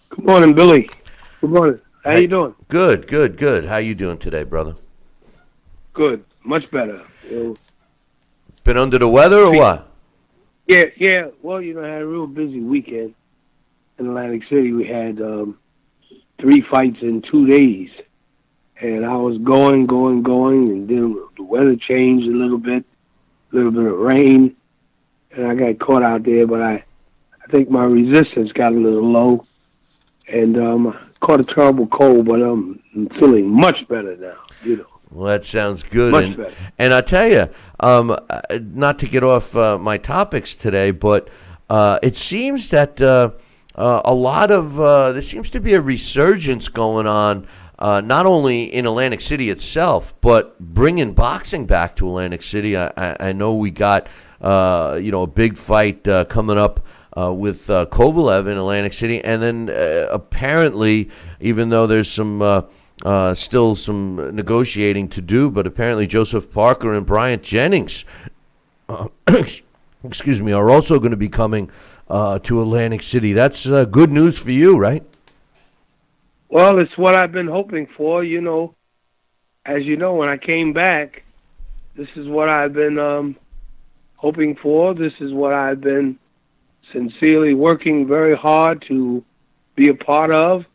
Good morning, Billy. Good morning. How you doing? Good. How you doing today, brother? Good. Much better. Been under the weather or what? Yeah. Well, I had a real busy weekend in Atlantic City. We had 3 fights in 2 days. And I was going, and then the weather changed a little bit of rain, and I got caught out there, but I think my resistance got a little low, and caught a terrible cold, but I'm feeling much better now, Well, that sounds good. Much better. And I tell you, not to get off my topics today, but it seems that a lot of there seems to be a resurgence going on, not only in Atlantic City itself, but bringing boxing back to Atlantic City. I know we got a big fight coming up with Kovalev in Atlantic City, and then apparently, even though there's some still some negotiating to do, but apparently Joseph Parker and Bryant Jennings, are also going to be coming to Atlantic City. That's good news for you, right? Well, it's what I've been hoping for, As you know, when I came back, this is what I've been hoping for. This is what I've been sincerely working very hard to be a part of.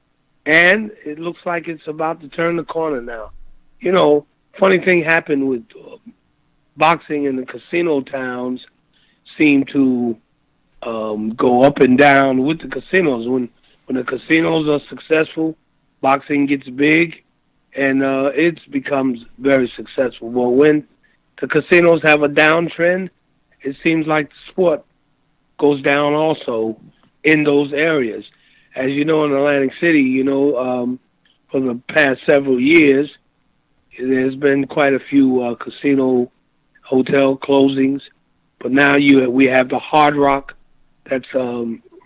And it looks like it's about to turn the corner now. Funny thing happened with boxing in the casino towns seem to go up and down with the casinos. When the casinos are successful, boxing gets big, and it becomes very successful. But when the casinos have a downtrend, it seems like the sport goes down also in those areas. As you know, in Atlantic City, for the past several years, there's been quite a few casino hotel closings. But now we have the Hard Rock that's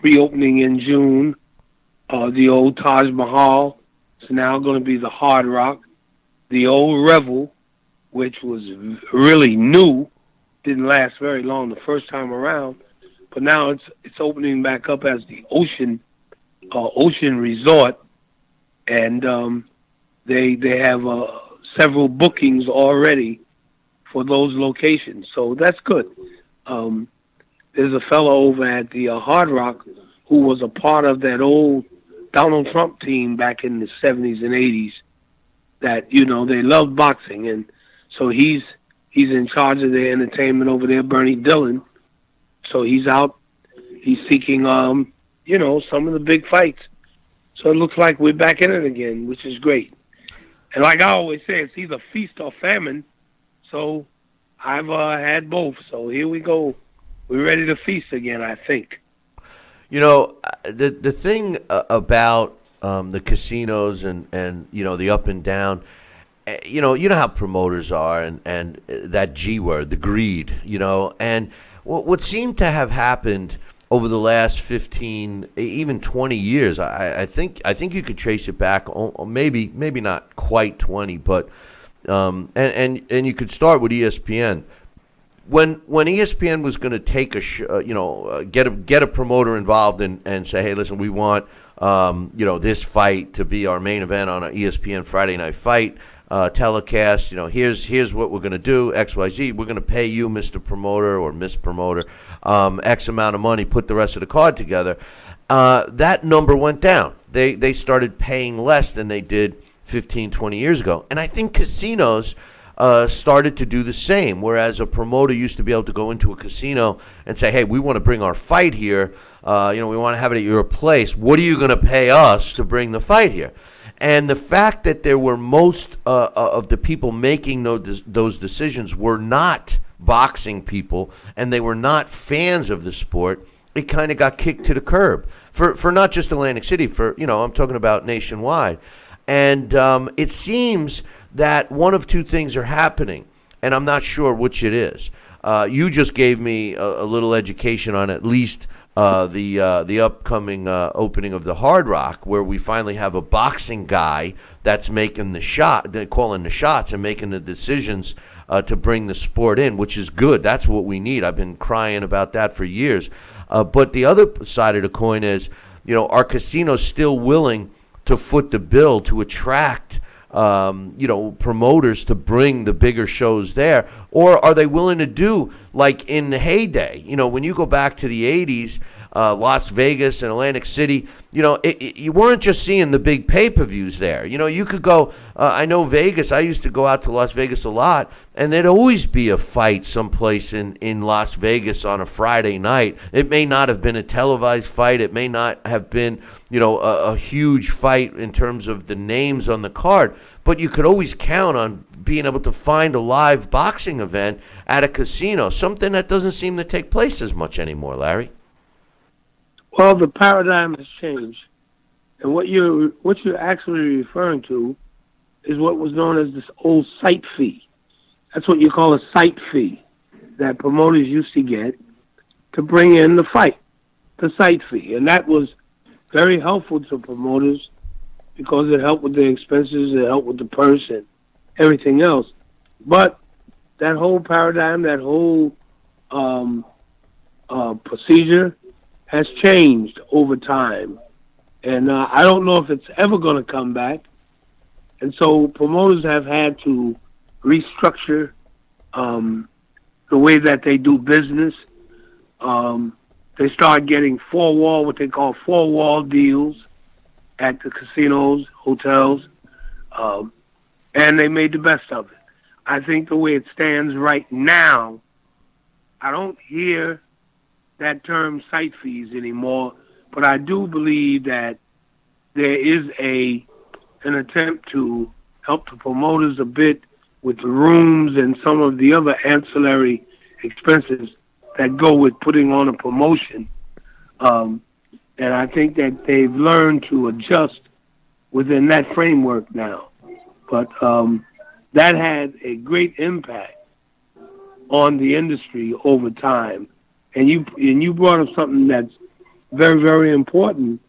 reopening in June. The old Taj Mahal is now going to be the Hard Rock. The old Revel, which was really new, didn't last very long the first time around, but now it's opening back up as the Ocean Resort, and they have several bookings already for those locations, so that's good. There's a fellow over at the Hard Rock who was a part of that old Donald Trump team back in the 70s and 80s that, they loved boxing, and so he's in charge of their entertainment over there, Bernie Dillon. So he's out, he's seeking, some of the big fights. So it looks like we're back in it again, which is great. And like I always say, it's either feast or famine. So I've had both. So here we go. We're ready to feast again, I think. The thing about the casinos and the up and down, you know how promoters are, and that G word, the greed, and what seemed to have happened over the last 15, even 20 years, I think you could trace it back, maybe not quite 20, but and you could start with ESPN. When ESPN was going to take get a promoter involved and say, hey, listen, we want this fight to be our main event on an ESPN Friday Night Fight telecast. Here's what we're going to do, XYZ. We're going to pay you, Mr. Promoter or Miss Promoter, X amount of money, put the rest of the card together. That number went down. They started paying less than they did 15, 20 years ago. And I think casinos started to do the same, whereas a promoter used to be able to go into a casino and say, hey, we want to bring our fight here. We want to have it at your place. What are you going to pay us to bring the fight here? And the fact that there were most of the people making those decisions were not boxing people, and they were not fans of the sport, it kind of got kicked to the curb for not just Atlantic City, I'm talking about nationwide. And it seems that one of two things are happening, and I'm not sure which it is. You just gave me a little education on at least the upcoming opening of the Hard Rock, where we finally have a boxing guy that's making calling the shots and making the decisions to bring the sport in, which is good. That's what we need. I've been crying about that for years. But the other side of the coin is, are casinos still willing to foot the bill to attract promoters to bring the bigger shows there? Or are they willing to do like in the heyday? When you go back to the 80s, Las Vegas and Atlantic City, you weren't just seeing the big pay-per-views there. You could go, I know Vegas, I used to go out to Las Vegas a lot, and there'd always be a fight someplace in Las Vegas on a Friday night. It may not have been a televised fight. It may not have been, a huge fight in terms of the names on the card, but you could always count on being able to find a live boxing event at a casino, something that doesn't seem to take place as much anymore, Larry. Well, the paradigm has changed, and what you're actually referring to is what was known as this old site fee. That's what you call a site fee that promoters used to get to bring in the fight, the site fee, and that was very helpful to promoters because it helped with the expenses, it helped with the purse and everything else. But that whole paradigm, that whole procedure has changed over time. And I don't know if it's ever going to come back. And so promoters have had to restructure the way that they do business. They start getting what they call four-wall deals at the casinos, hotels, and they made the best of it. I think the way it stands right now, I don't hear that term site fees anymore, but I do believe that there is an attempt to help the promoters a bit with the rooms and some of the other ancillary expenses that go with putting on a promotion. And I think that they've learned to adjust within that framework now. But that had a great impact on the industry over time. And you brought up something that's very, very important,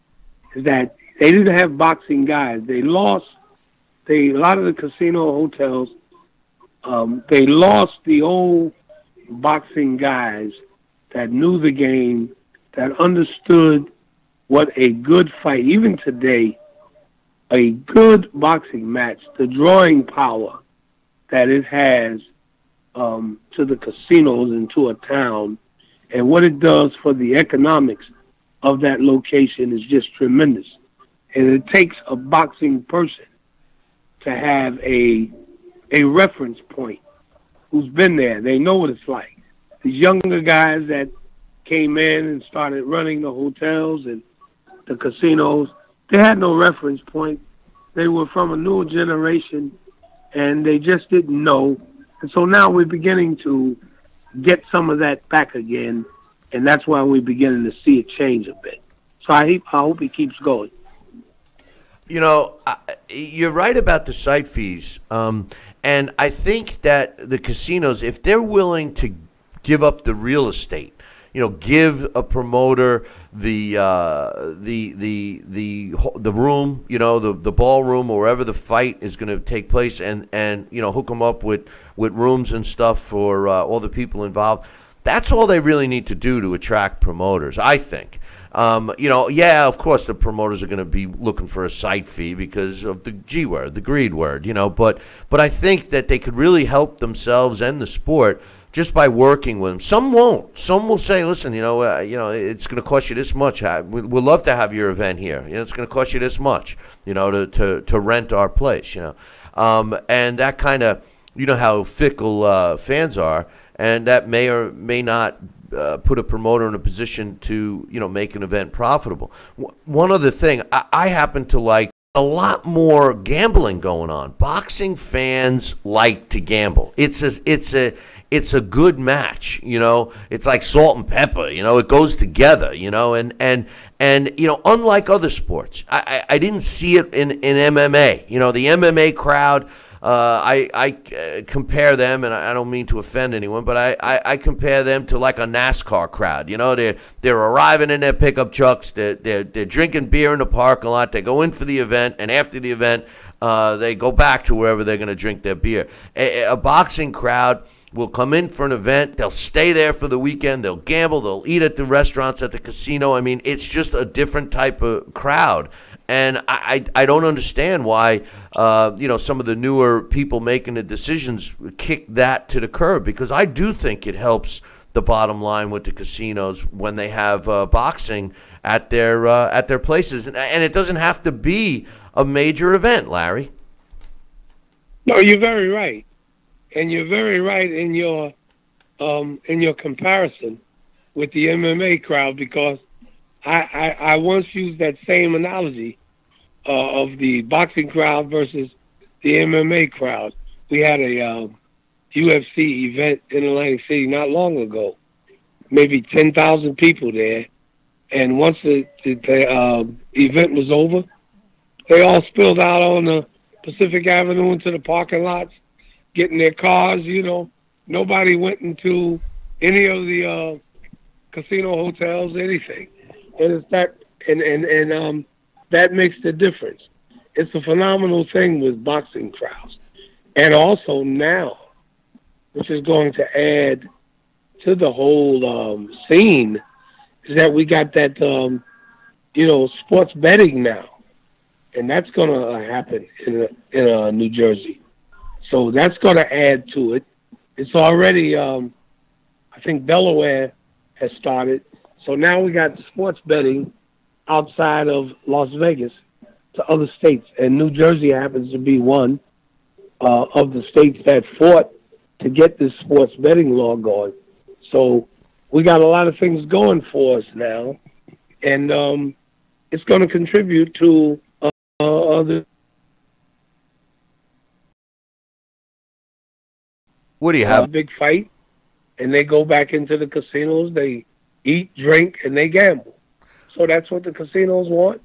is that they didn't have boxing guys. A lot of the casino hotels, they lost the old boxing guys that knew the game, that understood what a good fight, even today, a good boxing match, the drawing power that it has to the casinos and to a town, and what it does for the economics of that location is just tremendous. And it takes a boxing person to have a reference point who's been there. They know what it's like. These younger guys that came in and started running the hotels and the casinos, they had no reference point. They were from a newer generation, and they just didn't know. And so now we're beginning to get some of that back again, and that's why we're beginning to see it change a bit. So I hope it keeps going. You're right about the site fees, and I think that the casinos, if they're willing to give up the real estate, give a promoter the room, the ballroom or wherever the fight is going to take place, and hook them up with rooms and stuff for all the people involved. That's all they really need to do to attract promoters, I think. Of course the promoters are going to be looking for a site fee because of the G word, the greed word, but I think that they could really help themselves and the sport just by working with them. Some won't. Some will say, listen, it's going to cost you this much. We'd love to have your event here. It's going to cost you this much, to rent our place, and that kind of, how fickle fans are, and that may or may not put a promoter in a position to, make an event profitable. One other thing, I happen to like a lot more gambling going on. Boxing fans like to gamble. It's a good match, It's like salt and pepper, It goes together, and unlike other sports, I didn't see it in MMA. The MMA crowd, I compare them, and I don't mean to offend anyone, but I compare them to like a NASCAR crowd. They're arriving in their pickup trucks. They're drinking beer in the parking lot. They go in for the event, and after the event, they go back to wherever they're going to drink their beer. A boxing crowd will come in for an event. They'll stay there for the weekend. They'll gamble. They'll eat at the restaurants, at the casino. I mean, it's just a different type of crowd. And I don't understand why, some of the newer people making the decisions kick that to the curb, because I do think it helps the bottom line with the casinos when they have boxing at their places. And it doesn't have to be a major event, Larry. No, you're very right. And you're very right in your comparison with the MMA crowd, because I once used that same analogy of the boxing crowd versus the MMA crowd. We had a UFC event in Atlantic City not long ago, maybe 10,000 people there. And once the event was over, they all spilled out on the Pacific Avenue into the parking lots, getting their cars. Nobody went into any of the casino hotels, anything. And it's that, and that makes the difference. It's a phenomenal thing with boxing crowds. And also now, which is going to add to the whole scene, is that we got that, sports betting now. And that's going to happen in New Jersey. So that's going to add to it. It's already, I think Delaware has started. So now we got sports betting outside of Las Vegas to other states. And New Jersey happens to be one of the states that fought to get this sports betting law going. So we got a lot of things going for us now. And it's going to contribute to other. What do you have? A big fight, and they go back into the casinos. They eat, drink, and they gamble. So that's what the casinos want,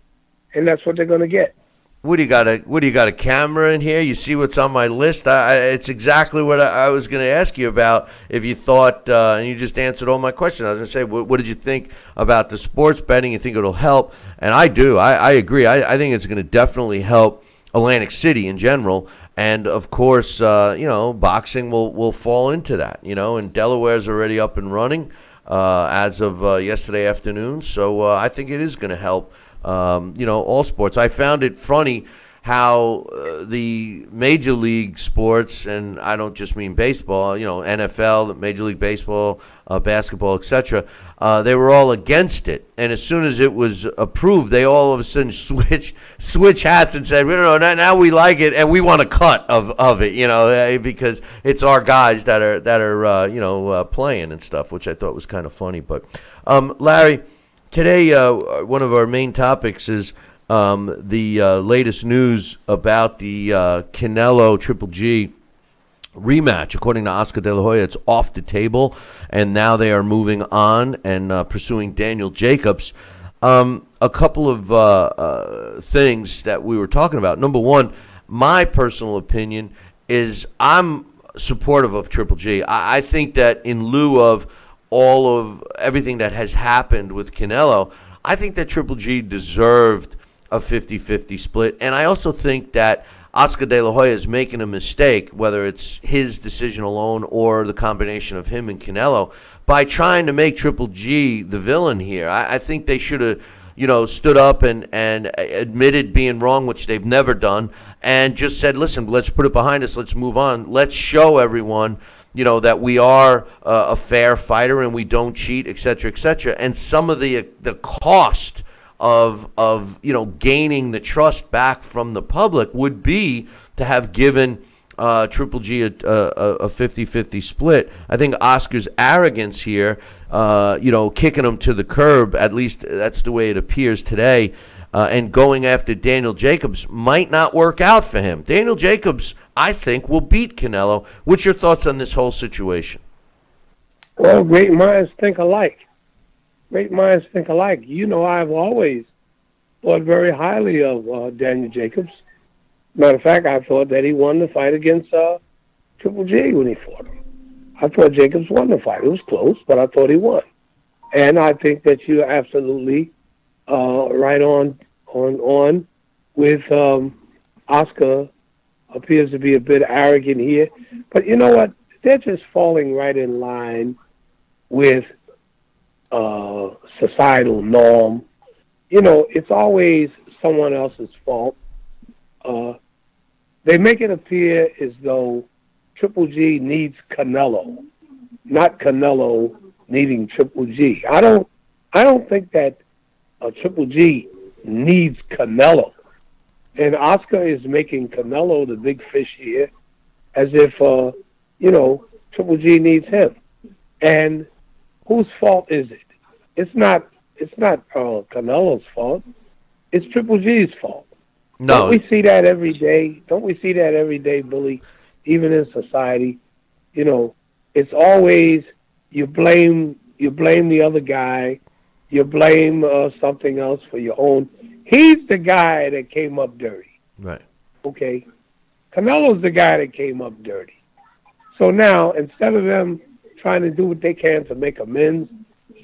and that's what they're going to get. What do you got? A camera in here? You see what's on my list? It's exactly what I was going to ask you about. If you thought, and you just answered all my questions. I was going to say, what did you think about the sports betting? You think it'll help? And I do. I agree. I think it's going to definitely help Atlantic City in general. And of course, boxing will fall into that. And Delaware's already up and running as of yesterday afternoon. So I think it is going to help. All sports. I found it funny how the major league sports, and I don't just mean baseball, NFL, Major League Baseball, basketball, etc., they were all against it. And as soon as it was approved, they all of a sudden switch hats and said, now we like it and we want a cut of it, because it's our guys that are playing and stuff, which I thought was kind of funny. But Larry, today, one of our main topics is the latest news about the Canelo Triple G rematch. According to Oscar De La Hoya, it's off the table, and now they are moving on and pursuing Daniel Jacobs. A couple of things that we were talking about. Number one, my personal opinion is I'm supportive of Triple G. I think that in lieu of all of everything that has happened with Canelo, I think that Triple G deserved a 50-50 split. And I also think that Oscar De La Hoya is making a mistake, whether it's his decision alone or the combination of him and Canelo, by trying to make Triple G the villain here. I think they should have, stood up and admitted being wrong, which they've never done, and just said, listen, let's put it behind us. Let's move on. Let's show everyone that we are a fair fighter and we don't cheat, et cetera, et cetera. And some of the cost of gaining the trust back from the public would be to have given Triple G a 50-50 split. I think Oscar's arrogance here, kicking him to the curb, at least that's the way it appears today, and going after Daniel Jacobs might not work out for him. Daniel Jacobs, I think, will beat Canelo. What's your thoughts on this whole situation? Well, great minds think alike. Great minds think alike. I've always thought very highly of Daniel Jacobs. Matter of fact, I thought that he won the fight against Triple G when he fought him. I thought Jacobs won the fight. It was close, but I thought he won. And I think that you're absolutely right on with Oscar. Appears to be a bit arrogant here. But you know what? They're just falling right in line with societal norm. It's always someone else's fault. They make it appear as though Triple G needs Canelo, not Canelo needing Triple G. I don't think that Triple G needs Canelo. And Oscar is making Canelo the big fish here, as if Triple G needs him. And whose fault is it? It's not Canelo's fault. It's Triple G's fault. No. Don't we see that every day? Don't we see that every day, Billy? Even in society, it's always you blame the other guy, you blame something else for your own. He's the guy that came up dirty. Right. Okay. Canelo's the guy that came up dirty. So now, instead of them trying to do what they can to make amends,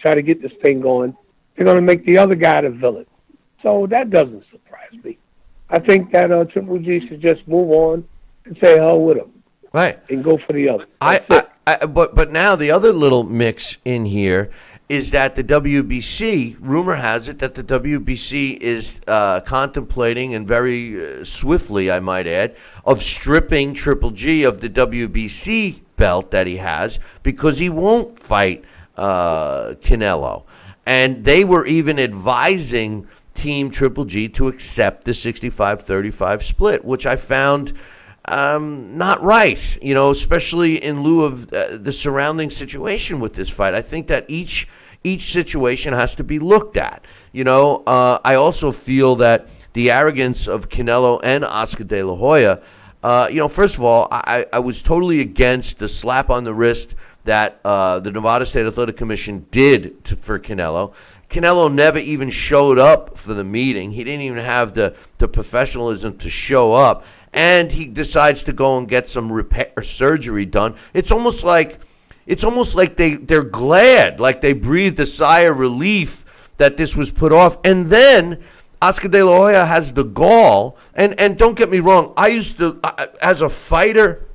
try to get this thing going, they're going to make the other guy the villain. So that doesn't surprise me. I think that Triple G should just move on and say hell with him. Right. And go for the other. But now the other little mix in here is that the WBC, rumor has it that the WBC is contemplating, and very swiftly, I might add, of stripping Triple G of the WBC belt that he has because he won't fight Canelo. And they were even advising Team Triple G to accept the 65-35 split, which I found not right, especially in lieu of the surrounding situation with this fight. I think that each situation has to be looked at. I also feel that the arrogance of Canelo and Oscar De La Hoya, first of all, I was totally against the slap on the wrist that the Nevada State Athletic Commission did for Canelo. Canelo never even showed up for the meeting. He didn't even have the professionalism to show up. And he decides to go and get some repair surgery done. It's almost like they're glad, like they breathed a sigh of relief that this was put off. And then Oscar De La Hoya has the gall. And don't get me wrong, I used to, as a fighter,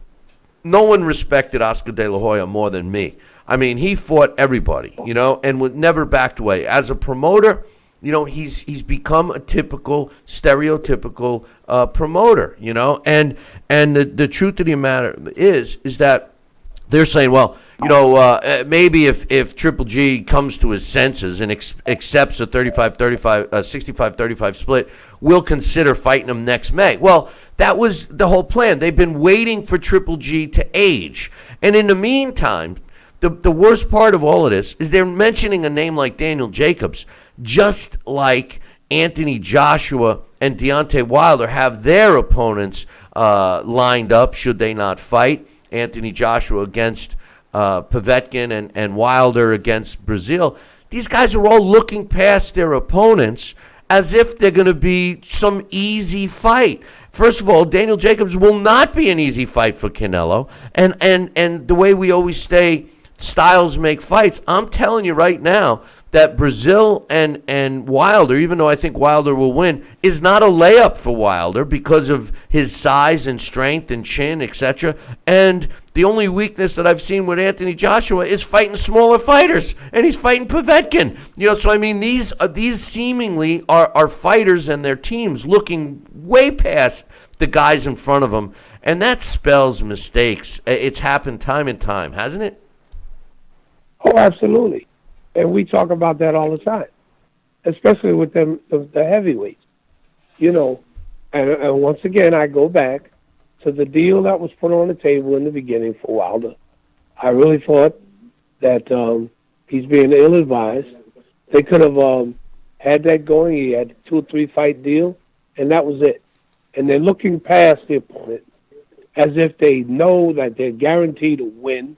no one respected Oscar De La Hoya more than me. I mean, he fought everybody, and would never backed away. As a promoter, he's become a typical, stereotypical promoter, and the truth of the matter is that they're saying, well, maybe if Triple G comes to his senses and accepts a 65-35 split, we'll consider fighting him next May. Well, that was the whole plan. They've been waiting for Triple G to age. And in the meantime, the worst part of all of this is they're mentioning a name like Daniel Jacobs, just like Anthony Joshua and Deontay Wilder have their opponents lined up should they not fight. Anthony Joshua against Povetkin and Wilder against Brazil. These guys are all looking past their opponents as if they're going to be some easy fight. First of all, Daniel Jacobs will not be an easy fight for Canelo. And the way we always say styles make fights, I'm telling you right now that Brazil and Wilder, even though I think Wilder will win, is not a layup for Wilder because of his size and strength and chin, etc. And the only weakness that I've seen with Anthony Joshua is fighting smaller fighters, and he's fighting Povetkin. So I mean, these seemingly are fighters and their teams looking way past the guys in front of them, and that spells mistakes. It's happened time and time, hasn't it? Oh, absolutely. And we talk about that all the time, especially with the heavyweights. And once again, I go back to the deal that was put on the table in the beginning for Wilder. I really thought that he's being ill-advised. They could have had that going. He had a 2 or 3 fight deal, and that was it. And they're looking past the opponent as if they know that they're guaranteed to win,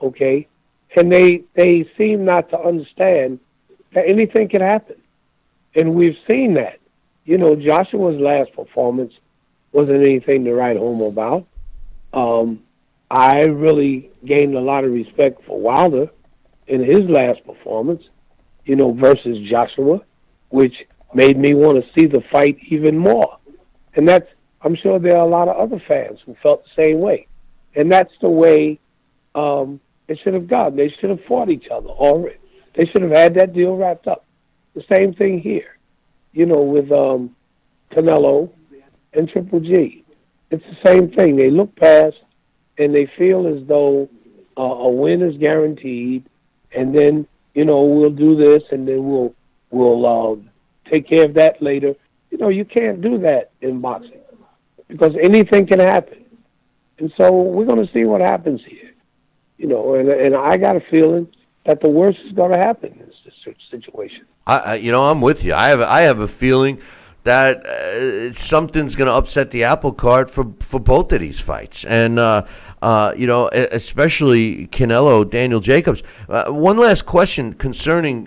okay? And they seem not to understand that anything can happen. And we've seen that. Joshua's last performance wasn't anything to write home about. I really gained a lot of respect for Wilder in his last performance, versus Joshua, which made me want to see the fight even more. And I'm sure there are a lot of other fans who felt the same way. And that's the way it should have gone. They should have fought each other already. They should have had that deal wrapped up. The same thing here, with Canelo and Triple G. It's the same thing. They look past and they feel as though a win is guaranteed, and then we'll do this, and then we'll take care of that later. You can't do that in boxing because anything can happen, and so we're going to see what happens here. And I got a feeling that the worst is going to happen in this situation. I'm with you. I have a feeling that something's going to upset the apple cart for both of these fights, and especially Canelo, Daniel Jacobs. One last question concerning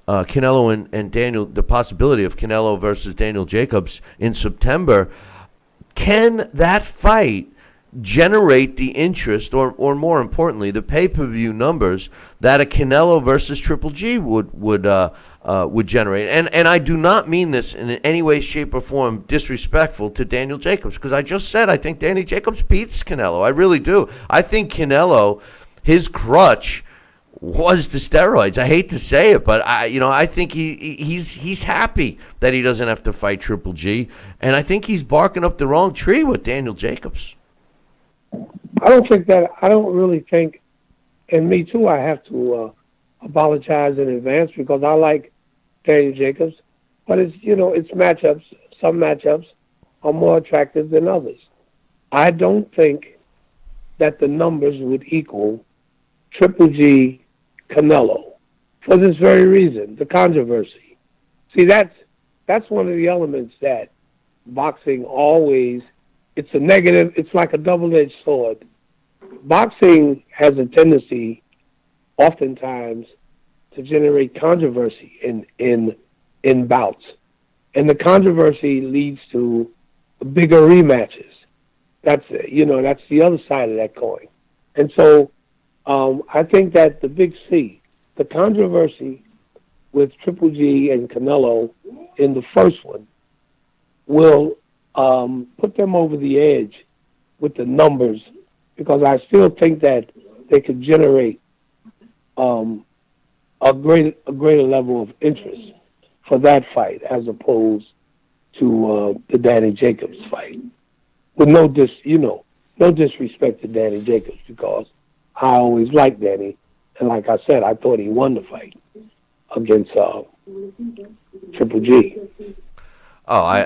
Canelo and Daniel, the possibility of Canelo versus Daniel Jacobs in September. Can that fight generate the interest, or more importantly, the pay-per-view numbers that a Canelo versus Triple G would generate? And I do not mean this in any way, shape, or form disrespectful to Daniel Jacobs, because I just said I think Danny Jacobs beats Canelo. I really do. I think Canelo, his crutch was the steroids. I hate to say it, but I think he's happy that he doesn't have to fight Triple G, and I think he's barking up the wrong tree with Daniel Jacobs. I don't really think, and me too, I have to apologize in advance because I like Daniel Jacobs, but it's matchups. Some matchups are more attractive than others. I don't think that the numbers would equal Triple G Canelo for this very reason, the controversy. See, that's one of the elements that boxing always, it's a negative, it's like a double-edged sword. Boxing has a tendency, oftentimes, to generate controversy in bouts. And the controversy leads to bigger rematches. That's the other side of that coin. And so I think that the big C, the controversy with Triple G and Canelo in the first one will put them over the edge with the numbers, because I still think that they could generate a greater level of interest for that fight as opposed to the Danny Jacobs fight. With no disrespect to Danny Jacobs, because I always liked Danny, and like I said, I thought he won the fight against Triple G. Oh,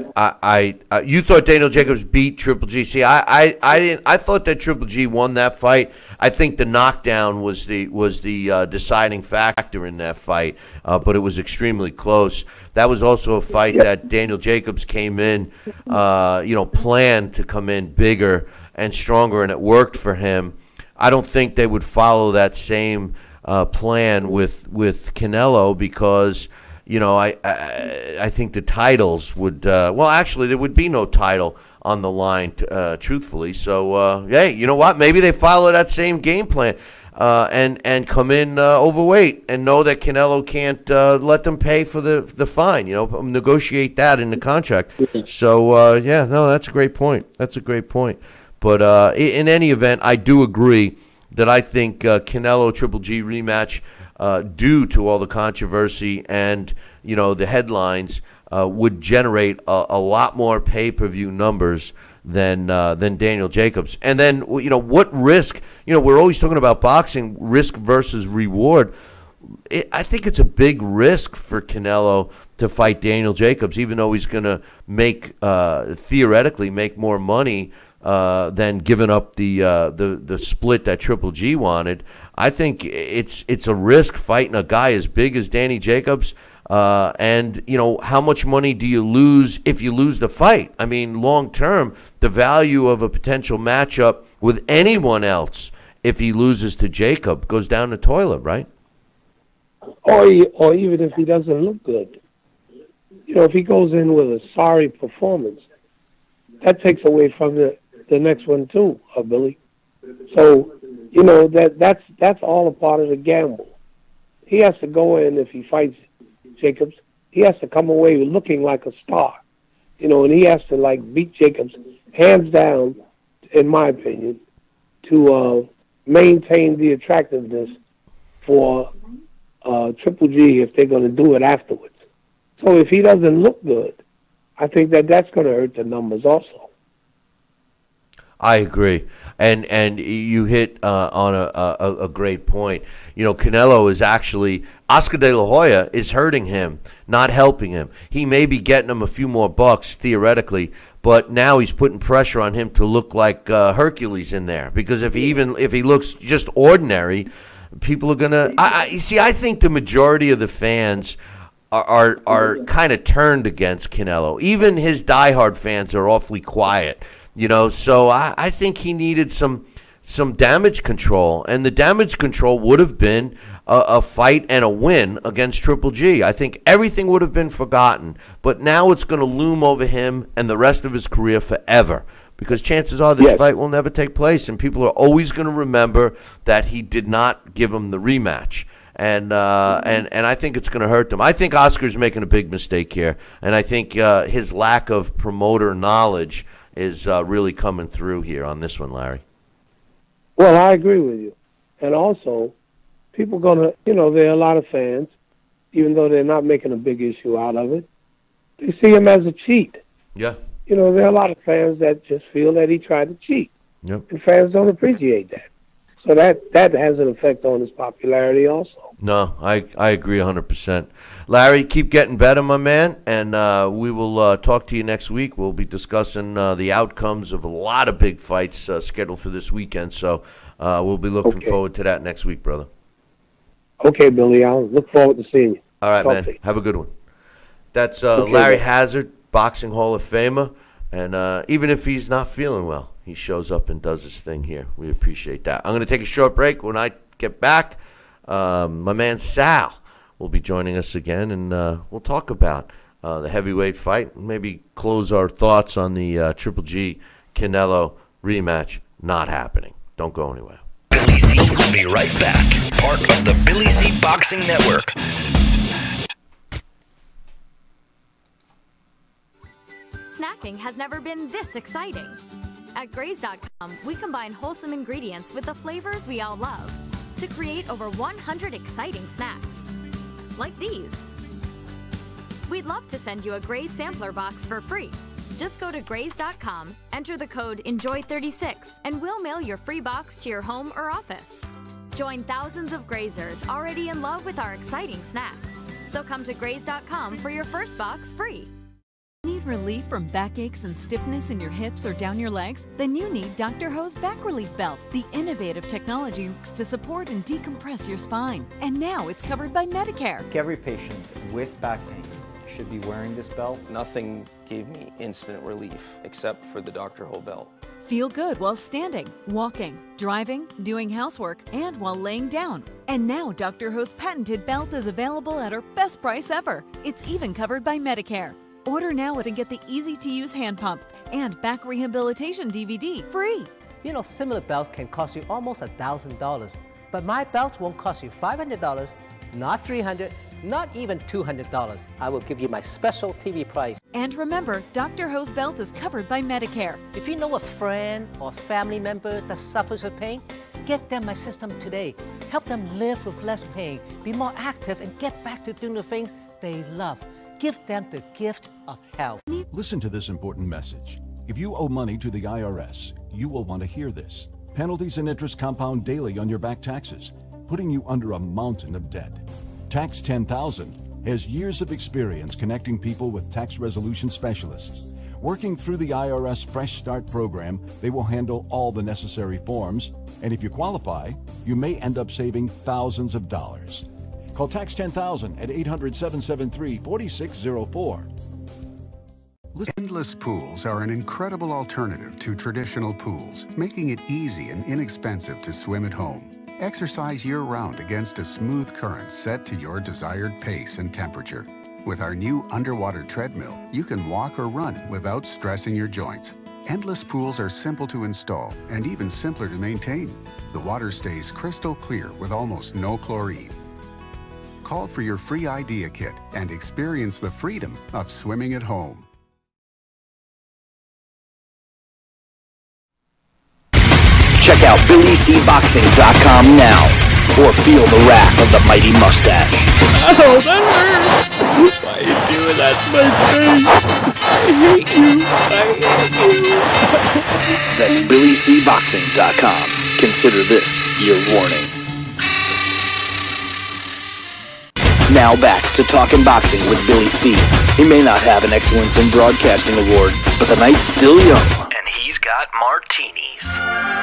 you thought Daniel Jacobs beat Triple G. See, I didn't. I thought that Triple G won that fight. I think the knockdown was the deciding factor in that fight, but it was extremely close. That was also a fight that Daniel Jacobs came in, planned to come in bigger and stronger, and it worked for him. I don't think they would follow that same plan with Canelo, because I think the titles would actually there would be no title on the line, truthfully. So hey, you know what? Maybe they follow that same game plan and come in overweight and know that Canelo can't let them pay for the fine. Negotiate that in the contract. So that's a great point. That's a great point. But in any event, I do agree that I think Canelo Triple G rematch, due to all the controversy and the headlines, would generate a lot more pay-per-view numbers than Daniel Jacobs. And then what risk? We're always talking about boxing, risk versus reward. I think it's a big risk for Canelo to fight Daniel Jacobs, even though he's going to theoretically make more money than giving up the split that Triple G wanted. I think it's a risk fighting a guy as big as Danny Jacobs, and how much money do you lose if you lose the fight? I mean, long term, the value of a potential matchup with anyone else, if he loses to Jacob, goes down the toilet, right? Or even if he doesn't look good, if he goes in with a sorry performance, that takes away from the next one too, Billy. So, that's all a part of the gamble. He has to go in, if he fights Jacobs, he has to come away looking like a star. And he has to beat Jacobs hands down, in my opinion, to maintain the attractiveness for Triple G if they're going to do it afterwards. So if he doesn't look good, I think that's going to hurt the numbers also. I agree, and you hit on a great point. You know, Canelo is actually, Oscar De La Hoya is hurting him, not helping him. He may be getting him a few more bucks theoretically, but now he's putting pressure on him to look like Hercules in there. Because if he looks just ordinary, people are gonna. I think the majority of the fans are kind of turned against Canelo. Even his diehard fans are awfully quiet. You know, so I think he needed some damage control, and the damage control would have been a fight and a win against Triple G. I think everything would have been forgotten, but now it's going to loom over him and the rest of his career forever, because chances are this fight will never take place, and people are always going to remember that he did not give him the rematch. And I think it's going to hurt them. I think Oscar's making a big mistake here, and I think his lack of promoter knowledge is really coming through here on this one, Larry. Well, I agree with you. And also, people going to, there are a lot of fans, even though they're not making a big issue out of it, they see him as a cheat. Yeah. There are a lot of fans that just feel that he tried to cheat. Yep. And fans don't appreciate that. So that has an effect on his popularity also. No, I agree 100%. Larry, keep getting better, my man, and we will talk to you next week. We'll be discussing the outcomes of a lot of big fights scheduled for this weekend, so we'll be looking forward to that next week, brother. Okay, Billy, I'll look forward to seeing you. All right, man. Have a good one. That's Larry Hazard, Boxing Hall of Famer, and even if he's not feeling well, he shows up and does his thing here. We appreciate that. I'm going to take a short break. When I get back, my man Sal will be joining us again, and we'll talk about the heavyweight fight, and maybe close our thoughts on the Triple G Canelo rematch not happening. Don't go anywhere. Billy C will be right back. Part of the Billy C Boxing Network. Snacking has never been this exciting. At Graze.com, we combine wholesome ingredients with the flavors we all love to create over 100 exciting snacks, like these. We'd love to send you a Graze sampler box for free. Just go to Graze.com, enter the code ENJOY36, and we'll mail your free box to your home or office. Join thousands of Grazers already in love with our exciting snacks. So come to Graze.com for your first box free. Need relief from backaches and stiffness in your hips or down your legs? Then you need Dr. Ho's Back Relief Belt. The innovative technology works to support and decompress your spine. And now it's covered by Medicare. Every patient with back pain should be wearing this belt. Nothing gave me instant relief except for the Dr. Ho belt. Feel good while standing, walking, driving, doing housework, and while laying down. And now Dr. Ho's patented belt is available at our best price ever. It's even covered by Medicare. Order now and get the easy-to-use hand pump and back rehabilitation DVD free. Similar belts can cost you almost $1,000, but my belts won't cost you $500, not $300, not even $200. I will give you my special TV price. And remember, Dr. Ho's belt is covered by Medicare. If you know a friend or family member that suffers with pain, get them my system today. Help them live with less pain, be more active, and get back to doing the things they love. Give them the gift of health. Listen to this important message. If you owe money to the IRS, you will want to hear this. Penalties and interest compound daily on your back taxes, putting you under a mountain of debt. Tax 10,000 has years of experience connecting people with tax resolution specialists. Working through the IRS Fresh Start program, they will handle all the necessary forms, and if you qualify, you may end up saving thousands of dollars. Call Tax 10,000 at 800-773-4604. Endless pools are an incredible alternative to traditional pools, making it easy and inexpensive to swim at home. Exercise year-round against a smooth current set to your desired pace and temperature. With our new underwater treadmill, you can walk or run without stressing your joints. Endless pools are simple to install and even simpler to maintain. The water stays crystal clear with almost no chlorine. Call for your free idea kit and experience the freedom of swimming at home. Check out BillyCBoxing.com now. or feel the wrath of the mighty mustache. Oh, that hurts! Why are you doing that to my face? I hate you! That's BillyCBoxing.com. Consider this your warning. Now back to Talkin' Boxing with Billy C. He may not have an Excellence in Broadcasting award, but the night's still young. And he's got martinis.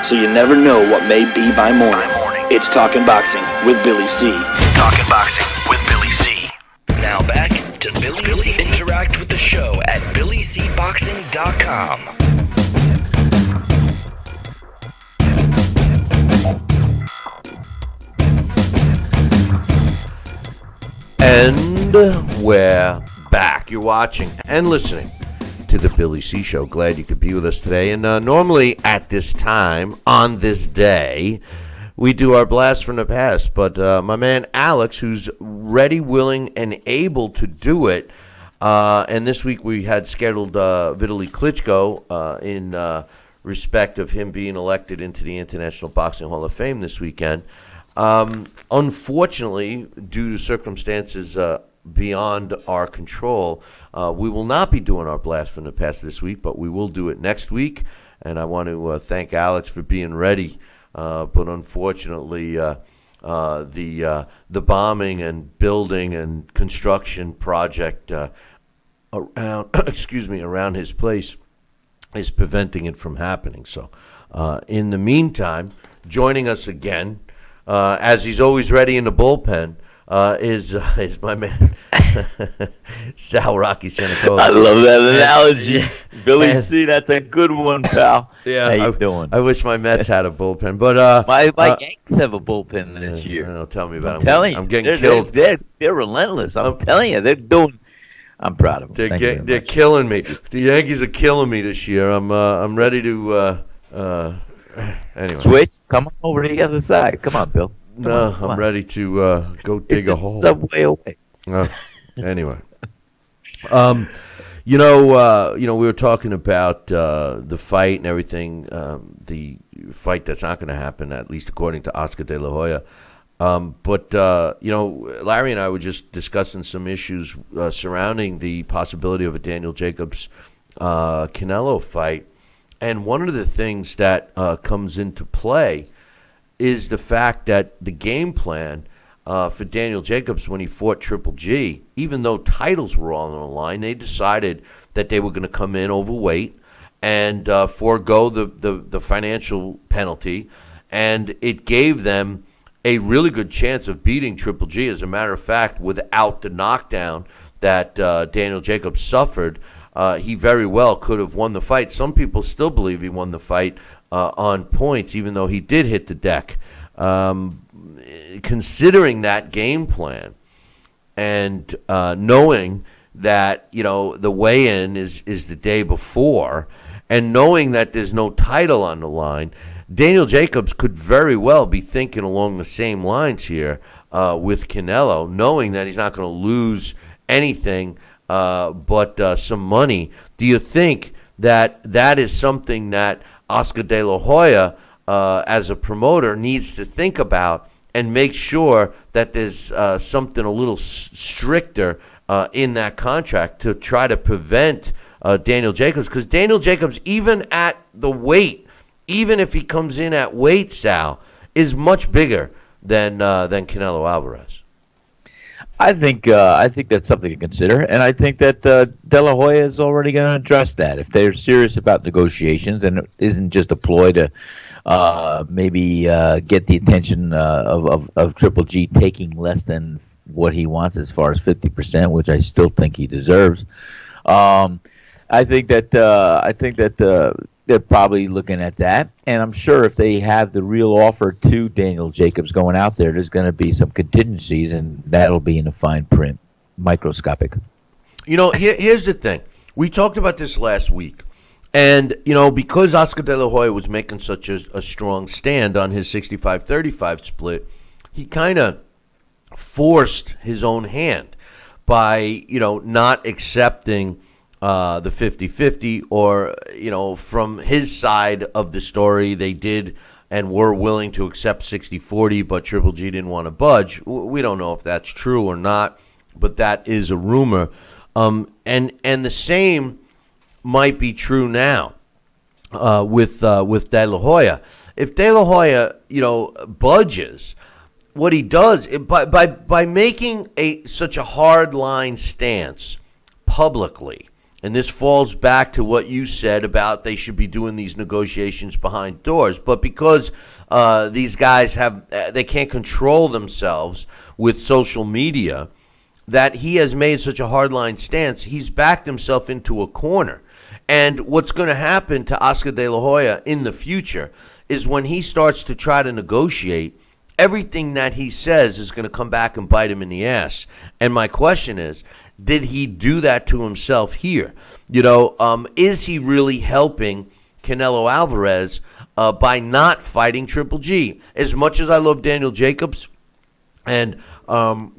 So you never know what may be by morning. It's Talkin' Boxing with Billy C. Talkin' Boxing with Billy C. Now back to Billy C. Interact with the show at BillyCBoxing.com. And we're back. You're watching and listening to the Billy C. Show. Glad you could be with us today. And normally at this time, on this day, we do our blast from the past. But my man Alex, who's ready, willing, and able to do it, and this week we had scheduled Vitaly Klitschko in respect of him being elected into the International Boxing Hall of Fame this weekend. Unfortunately, due to circumstances beyond our control, we will not be doing our blast from the past this week, but we will do it next week. And I want to thank Alex for being ready. But unfortunately, the bombing and building and construction project around around his place is preventing it from happening. So, in the meantime, joining us again, as he's always ready in the bullpen, is my man Sal Rocky Senecola. I love that analogy, Billy C. That's a good one, pal. Yeah, how you doing? I wish my Mets had a bullpen, but my Yankees have a bullpen this year. Don't tell me about it. I'm telling you, I'm getting killed. They're relentless. I'm telling you, they're doing. I'm proud of them. They're killing me. The Yankees are killing me this year. I'm ready to anyway. Switch. Come on over to the other side. Come on, Bill. I'm ready to go dig a hole. Subway away. Anyway, we were talking about the fight and everything. The fight that's not going to happen, at least according to Oscar De La Hoya. But Larry and I were just discussing some issues surrounding the possibility of a Daniel Jacobs Canelo fight, and one of the things that comes into play is the fact that the game plan for Daniel Jacobs when he fought Triple G, even though titles were all on the line, they decided that they were going to come in overweight and forego the financial penalty, and it gave them a really good chance of beating Triple G. As a matter of fact, without the knockdown that Daniel Jacobs suffered, he very well could have won the fight. Some people still believe he won the fight on points, even though he did hit the deck. Considering that game plan and knowing that the weigh-in is the day before, and knowing that there's no title on the line, Daniel Jacobs could very well be thinking along the same lines here with Canelo, knowing that he's not going to lose anything but some money. Do you think that is something that Oscar De La Hoya, as a promoter, needs to think about and make sure that there's something a little stricter in that contract to try to prevent Daniel Jacobs? Because Daniel Jacobs, even at the weight, even if he comes in at weight, Sal, is much bigger than Canelo Alvarez. I think that's something to consider, and I think that De La Hoya is already going to address that. If they're serious about negotiations, and it isn't just a ploy to maybe get the attention of Triple G taking less than what he wants as far as 50%, which I still think he deserves. I think that they're probably looking at that, and I'm sure if they have the real offer to Daniel Jacobs going out there, there's going to be some contingencies, and that'll be in the fine print, microscopic. Here's the thing. We talked about this last week, and because Oscar De La Hoya was making such a strong stand on his 65-35 split, he kind of forced his own hand by not accepting the 50-50, or from his side of the story, they did and were willing to accept 60-40, but Triple G didn't want to budge. We don't know if that's true or not, but that is a rumor. And the same might be true now with De La Hoya. If De La Hoya, budges, what he does by making such a hard line stance publicly, and this falls back to what you said about they should be doing these negotiations behind doors, but because these guys they can't control themselves with social media, that he has made such a hardline stance, he's backed himself into a corner. And what's going to happen to Oscar De La Hoya in the future is when he starts to try to negotiate, everything that he says is going to come back and bite him in the ass. And my question is, did he do that to himself here? Is he really helping Canelo Alvarez by not fighting Triple G? As much as I love Daniel Jacobs, and I'm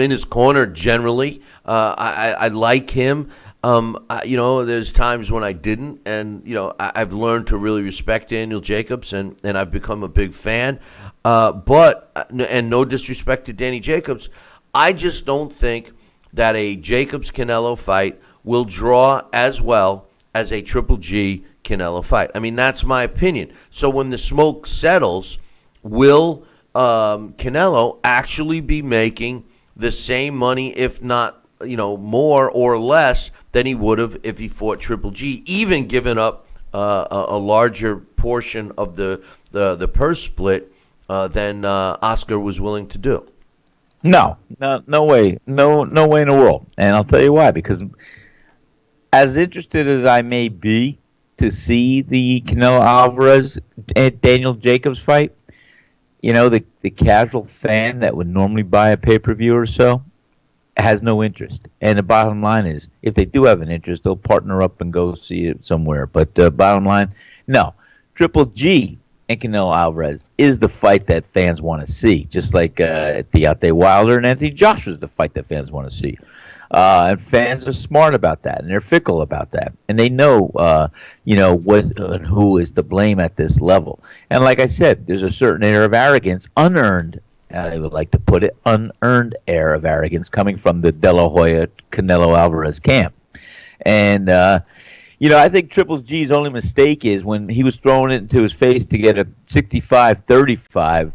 in his corner generally. I like him. There's times when I didn't, and I've learned to really respect Daniel Jacobs, and I've become a big fan. But no disrespect to Danny Jacobs, I just don't think that a Jacobs Canelo fight will draw as well as a Triple G Canelo fight. I mean, that's my opinion. So when the smoke settles, will Canelo actually be making the same money, if not more or less, than he would have if he fought Triple G, even giving up a larger portion of the purse split than Oscar was willing to do? No way, no way in the world. And I'll tell you why. Because as interested as I may be to see the Canelo Alvarez and Daniel Jacobs fight, the casual fan that would normally buy a pay-per-view or so has no interest. And the bottom line is, if they do have an interest, they'll partner up and go see it somewhere. But bottom line, no. Triple G and Canelo Alvarez is the fight that fans want to see, just like Deontay Wilder and Anthony Joshua is the fight that fans want to see. And fans are smart about that, and they're fickle about that, and they know, what and who is to blame at this level. And like I said, there's a certain air of arrogance, unearned. I would like to put it, unearned air of arrogance coming from the De La Hoya Canelo Alvarez camp. And I think Triple G's only mistake is when he was throwing it into his face to get a 65-35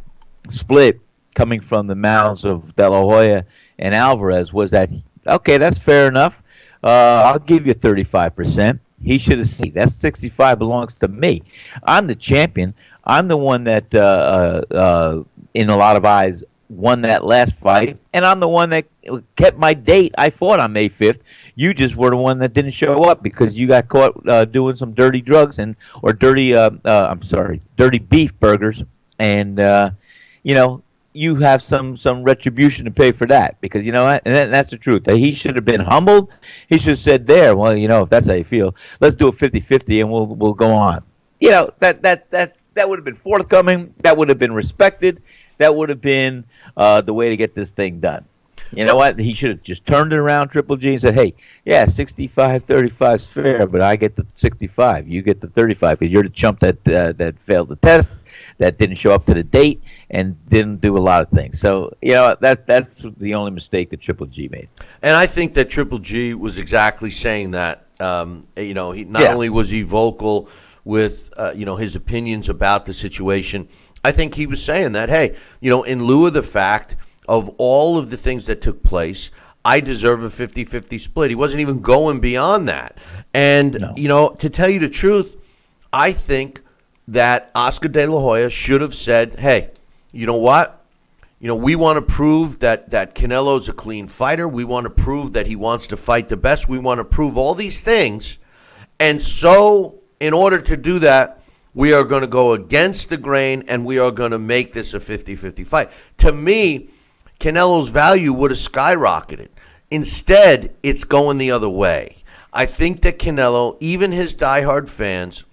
split coming from the mouths of De La Hoya and Alvarez, was that, okay, that's fair enough. I'll give you 35%. He should have seen that 65 belongs to me. I'm the champion. I'm the one that, in a lot of eyes, won that last fight, and I'm the one that kept my date. I fought on May 5th. You just were the one that didn't show up because you got caught doing some dirty drugs or dirty beef burgers, and you have some retribution to pay for that, because you know what, and that's the truth. He should have been humbled. He should have said, there, well, if that's how you feel, let's do a 50-50 and we'll go on. That would have been forthcoming. That would have been respected. That would have been the way to get this thing done. You know what? He should have just turned it around, Triple G, and said, hey, yeah, 65-35 is fair, but I get the 65. You get the 35 because you're the chump that failed the test, that didn't show up to the date, and didn't do a lot of things. So, that's the only mistake that Triple G made. And I think that Triple G was exactly saying that. He not only was he vocal with his opinions about the situation, I think he was saying that, hey, in lieu of the fact of all of the things that took place, I deserve a 50-50 split. He wasn't even going beyond that. And, to tell you the truth, I think that Oscar De La Hoya should have said, hey, you know what? We want to prove that Canelo's a clean fighter. We want to prove that he wants to fight the best. We want to prove all these things. And so, in order to do that, we are going to go against the grain, and we are going to make this a 50-50 fight. To me, Canelo's value would have skyrocketed. Instead, it's going the other way. I think that Canelo, even his diehard fans,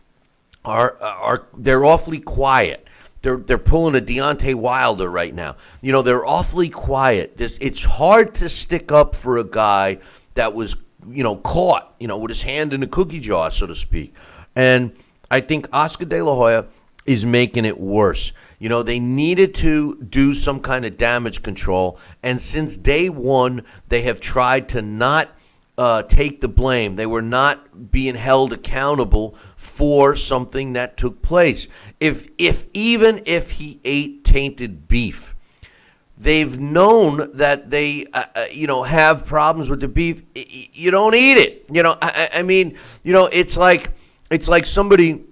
they're awfully quiet. They're pulling a Deontay Wilder right now. They're awfully quiet. It's hard to stick up for a guy that was, caught, with his hand in the cookie jar, so to speak. And I think Oscar De La Hoya is making it worse. You know, they needed to do some kind of damage control, and since day one, they have tried to not take the blame. They were not being held accountable for something that took place. Even if he ate tainted beef, they've known that they, have problems with the beef. You don't eat it. I mean, it's like somebody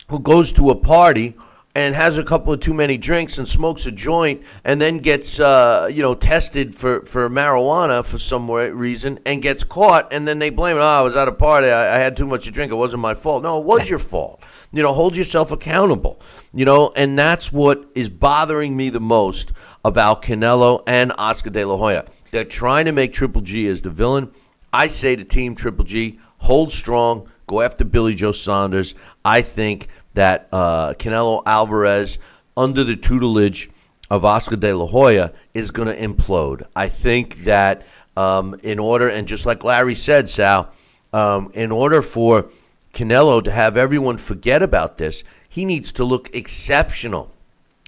who goes to a party and has a couple of too many drinks and smokes a joint and then gets, tested for marijuana for some reason and gets caught, and then they blame it. Oh, I was at a party. I had too much to drink. It wasn't my fault. No, it was your fault. Hold yourself accountable, and that's what is bothering me the most about Canelo and Oscar De La Hoya. They're trying to make Triple G as the villain. I say to Team Triple G, hold strong, go after Billy Joe Saunders. I think that Canelo Alvarez, under the tutelage of Oscar De La Hoya, is going to implode. I think that in order, and just like Larry said, Sal, in order for Canelo to have everyone forget about this, he needs to look exceptional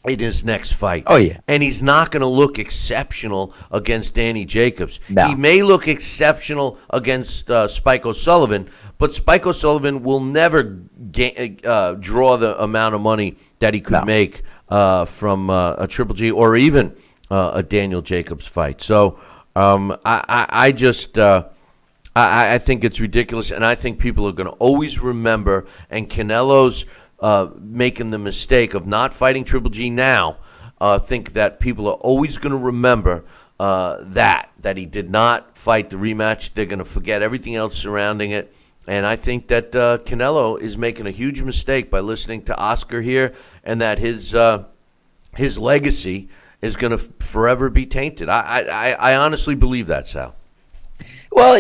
in his next fight. Oh, yeah. And he's not going to look exceptional against Danny Jacobs. No. He may look exceptional against Spike O'Sullivan, but Spike O'Sullivan will never draw the amount of money that he could make from a Triple G or even a Daniel Jacobs fight. So I think it's ridiculous, and I think people are going to always remember, and Canelo's making the mistake of not fighting Triple G now, think that people are always going to remember that he did not fight the rematch. They're going to forget everything else surrounding it. And I think that Canelo is making a huge mistake by listening to Oscar here, and that his legacy is going to forever be tainted. I honestly believe that, Sal. Well,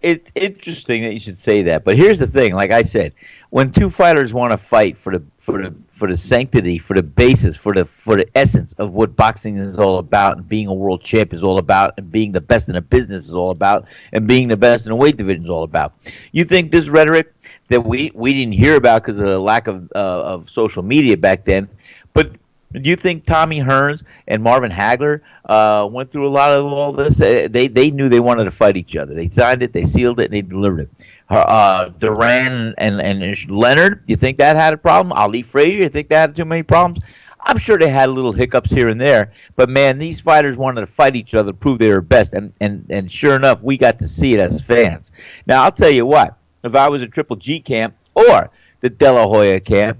it's interesting that you should say that. But here's the thing: like I said, when two fighters want to fight for the sanctity, for the basis, for the essence of what boxing is all about, and being a world champ is all about, and being the best in the business is all about, and being the best in the weight division is all about. You think this rhetoric that we didn't hear about because of the lack of social media back then, but do you think Tommy Hearns and Marvin Hagler went through a lot of all this? They knew they wanted to fight each other. They signed it, they sealed it, and they delivered it. Duran and Leonard, you think that had a problem? Ali Frazier, you think they had too many problems? I'm sure they had little hiccups here and there, but man, these fighters wanted to fight each other, prove they were best, and sure enough, we got to see it as fans. Now, I'll tell you what, if I was a Triple G camp or the De La Hoya camp,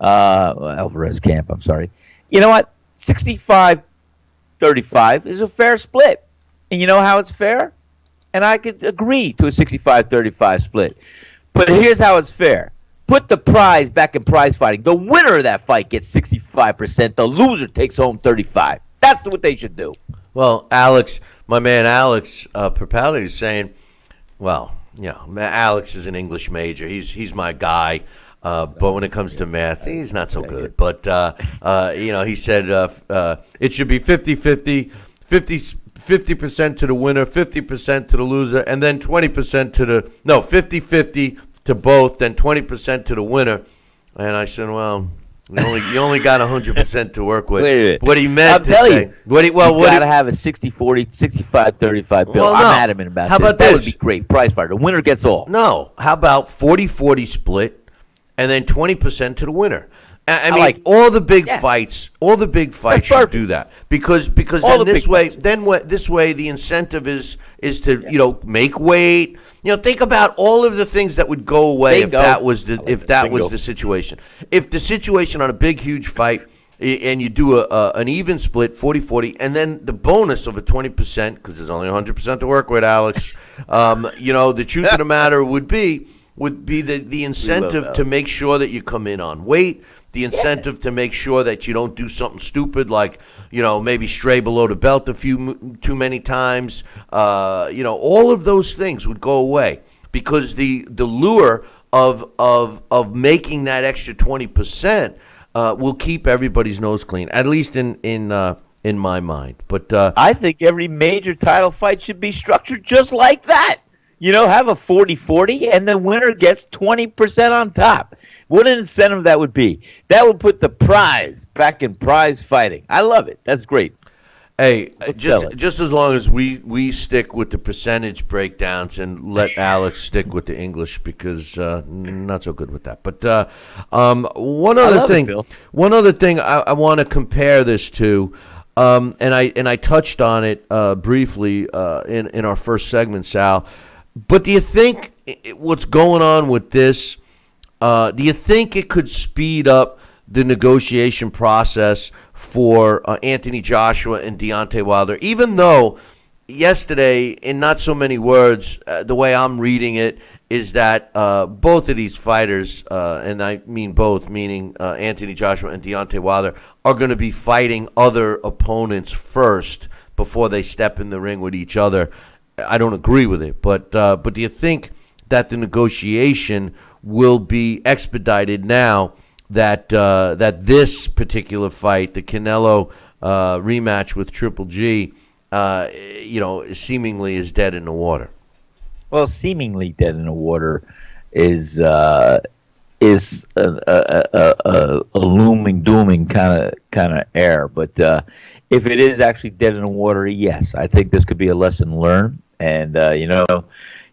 Alvarez camp, I'm sorry, you know what? 65-35 is a fair split. And you know how it's fair? And I could agree to a 65-35 split. But here's how it's fair. Put the prize back in prize fighting. The winner of that fight gets 65%. The loser takes home 35%. That's what they should do. Well, Alex, my man Alex Perpally is saying, well, Alex is an English major. He's my guy. But when it comes to math, he's not so good. But, he said it should be 50-50, 50% to the winner, 50% to the loser, and then 20% to the – no, 50-50 to both, then 20% to the winner. And I said, well, you only got 100% to work with. Wait a minute. What he meant to say. You got to have a 60-40, 65-35 bill. Well, I'm no. adamant about How this. about That this? would be great. Prize fighter. The winner gets all. No. How about 40-40 split? And then 20% to the winner. I mean, all the big fights should do that because then this way the incentive is to make weight. Think about all of the things that would go away if that was the situation. If the situation on a big huge fight and you do an even split 40-40 and then the bonus of a 20% because there's only 100% to work with, Alex. The truth of the matter would be the incentive to make sure that you come in on weight, the incentive to make sure that you don't do something stupid like, maybe stray below the belt a few too many times. All of those things would go away because the lure of making that extra 20% will keep everybody's nose clean, at least in my mind. But I think every major title fight should be structured just like that. Have a 40-40, and the winner gets 20% on top. What an incentive that would be. That would put the prize back in prize fighting. I love it. That's great. Hey, just as long as we stick with the percentage breakdowns and let Alex stick with the English, because not so good with that. But one other thing I want to compare this to, and I touched on it briefly in our first segment, Sal. But do you think what's going on with this? Do you think it could speed up the negotiation process for Anthony Joshua and Deontay Wilder, even though yesterday, in not so many words, the way I'm reading it is that both of these fighters, and I mean both, meaning Anthony Joshua and Deontay Wilder, are going to be fighting other opponents first before they step in the ring with each other. I don't agree with it, but do you think that the negotiation will be expedited now that this particular fight, the Canelo rematch with Triple G, seemingly is dead in the water? Well, seemingly dead in the water is a looming, dooming kind of air. But if it is actually dead in the water, yes, I think this could be a lesson learned. And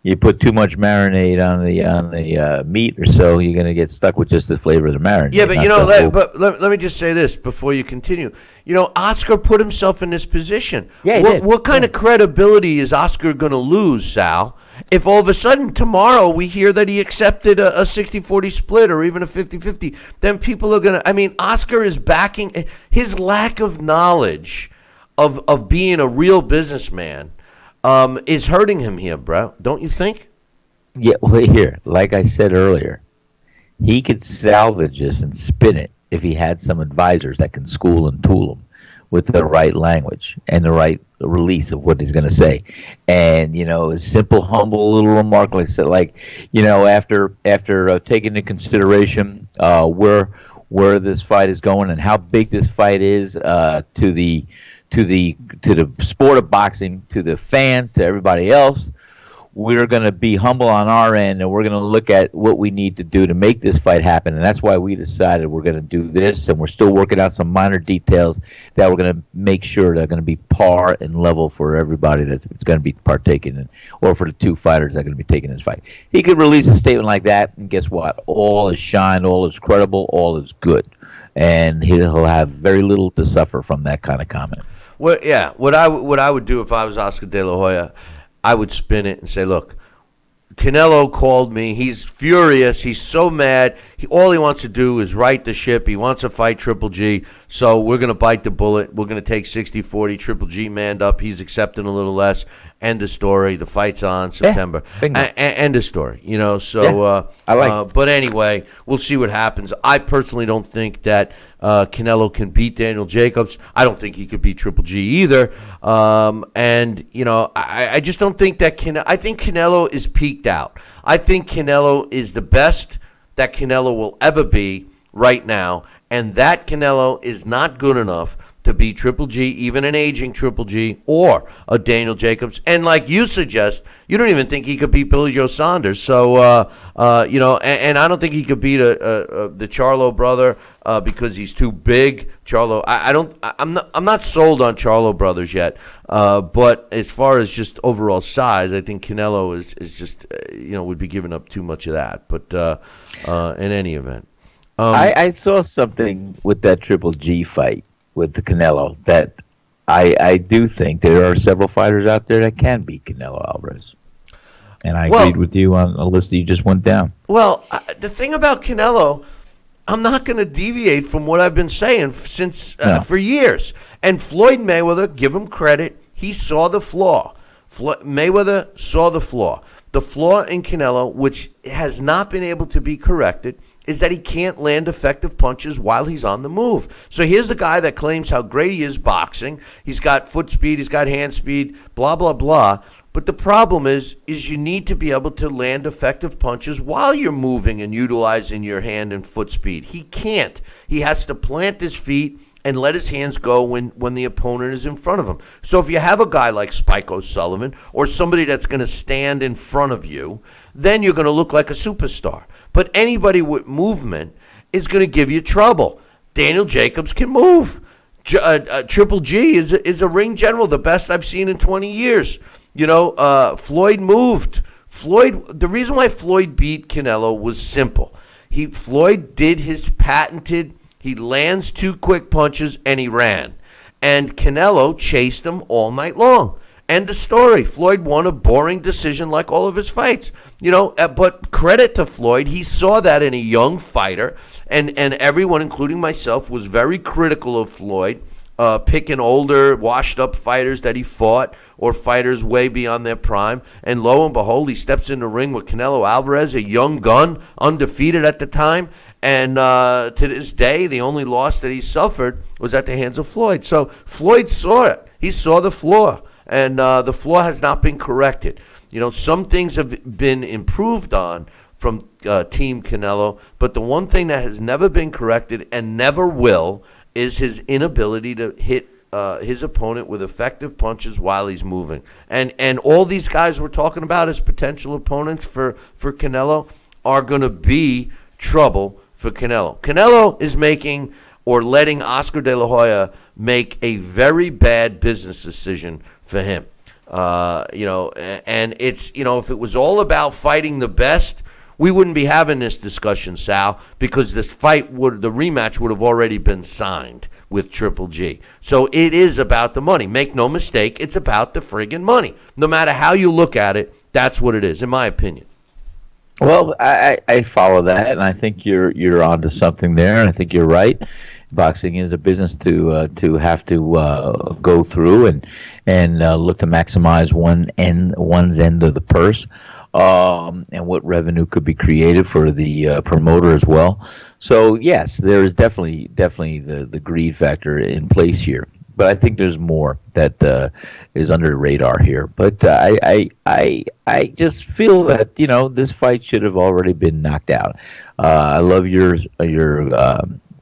you put too much marinade on the meat or so, you're going to get stuck with just the flavor of the marinade. Yeah, but let me just say this before you continue. Oscar put himself in this position. Yeah, what kind of credibility is Oscar going to lose, Sal, if all of a sudden tomorrow we hear that he accepted a 60-40 split or even a 50-50? Then people are going to, Oscar is backing his lack of knowledge of being a real businessman. Is hurting him here, bro. Don't you think? Yeah, well, here, like I said earlier, he could salvage this and spin it if he had some advisors that can school and tool him with the right language and the right release of what he's going to say. And, a simple, humble little remark like that, after taking into consideration where this fight is going and how big this fight is to the sport of boxing, to the fans, to everybody else, we're going to be humble on our end, and we're going to look at what we need to do to make this fight happen. And that's why we decided we're going to do this, and we're still working out some minor details that we're going to make sure they're going to be par and level for everybody that's going to be partaking in, or for the two fighters that are going to be taking this fight. He could release a statement like that, and guess what? All is shine, all is credible, all is good. And he'll have very little to suffer from that kind of comment. Well, yeah. What I would do if I was Oscar De La Hoya, I would spin it and say, look, Canelo called me. He's furious. He's so mad. All he wants to do is right the ship. He wants to fight Triple G. So we're going to bite the bullet. We're going to take 60-40. Triple G manned up. He's accepting a little less. End of story. The fight's on September. End of story. I like but anyway, we'll see what happens. I personally don't think that Canelo can beat Daniel Jacobs. I don't think he could beat Triple G either. I just don't think that I think Canelo is peaked out. I think Canelo is the best that Canelo will ever be right now, and that Canelo is not good enough to beat Triple G, even an aging Triple G, or a Daniel Jacobs. And like you suggest, you don't even think he could beat Billy Joe Saunders. So, and I don't think he could beat the Charlo brother because he's too big. Charlo, I'm not sold on Charlo brothers yet. But as far as just overall size, I think Canelo is just would be giving up too much of that. But in any event, I saw something with that Triple G fight with the Canelo that I do think there are several fighters out there that can beat Canelo Alvarez. And I agreed with you on a list that you just went down. Well, the thing about Canelo, I'm not going to deviate from what I've been saying since for years. And Floyd Mayweather, give him credit, he saw the flaw. Mayweather saw the flaw. The flaw in Canelo, which has not been able to be corrected, is that he can't land effective punches while he's on the move. So here's the guy that claims how great he is boxing. He's got foot speed, he's got hand speed, blah, blah, blah. But the problem is you need to be able to land effective punches while you're moving and utilizing your hand and foot speed. He can't. He has to plant his feet and let his hands go when the opponent is in front of him. So if you have a guy like Spike O'Sullivan or somebody that's going to stand in front of you, then you're going to look like a superstar. But anybody with movement is going to give you trouble. Daniel Jacobs can move. Triple G is a ring general, the best I've seen in 20 years. Floyd moved. The reason why Floyd beat Canelo was simple. Floyd did his patented, he lands 2 quick punches and he ran. And Canelo chased him all night long. End of story. Floyd won a boring decision like all of his fights. But credit to Floyd, he saw that in a young fighter. And everyone, including myself, was very critical of Floyd, picking older, washed-up fighters that he fought or fighters way beyond their prime. And lo and behold, he steps in the ring with Canelo Alvarez, a young gun, undefeated at the time. And to this day, the only loss that he suffered was at the hands of Floyd. So Floyd saw it. He saw the flaw, and the flaw has not been corrected. Some things have been improved on from Team Canelo, but the one thing that has never been corrected and never will is his inability to hit his opponent with effective punches while he's moving. And all these guys we're talking about as potential opponents for Canelo are going to be trouble for Canelo. Canelo is making or letting Oscar De La Hoya make a very bad business decision for him. And it's, if it was all about fighting the best, we wouldn't be having this discussion, Sal, because the rematch would have already been signed with Triple G. So it is about the money. Make no mistake, it's about the friggin' money. No matter how you look at it, that's what it is, in my opinion. Well, I follow that, and I think you're onto something there, and I think you're right. Boxing is a business to have to go through and look to maximize one's end of the purse. And what revenue could be created for the promoter as well. So yes, there is definitely the greed factor in place here. But I think there's more that is under the radar here. But I just feel that this fight should have already been knocked out. I love your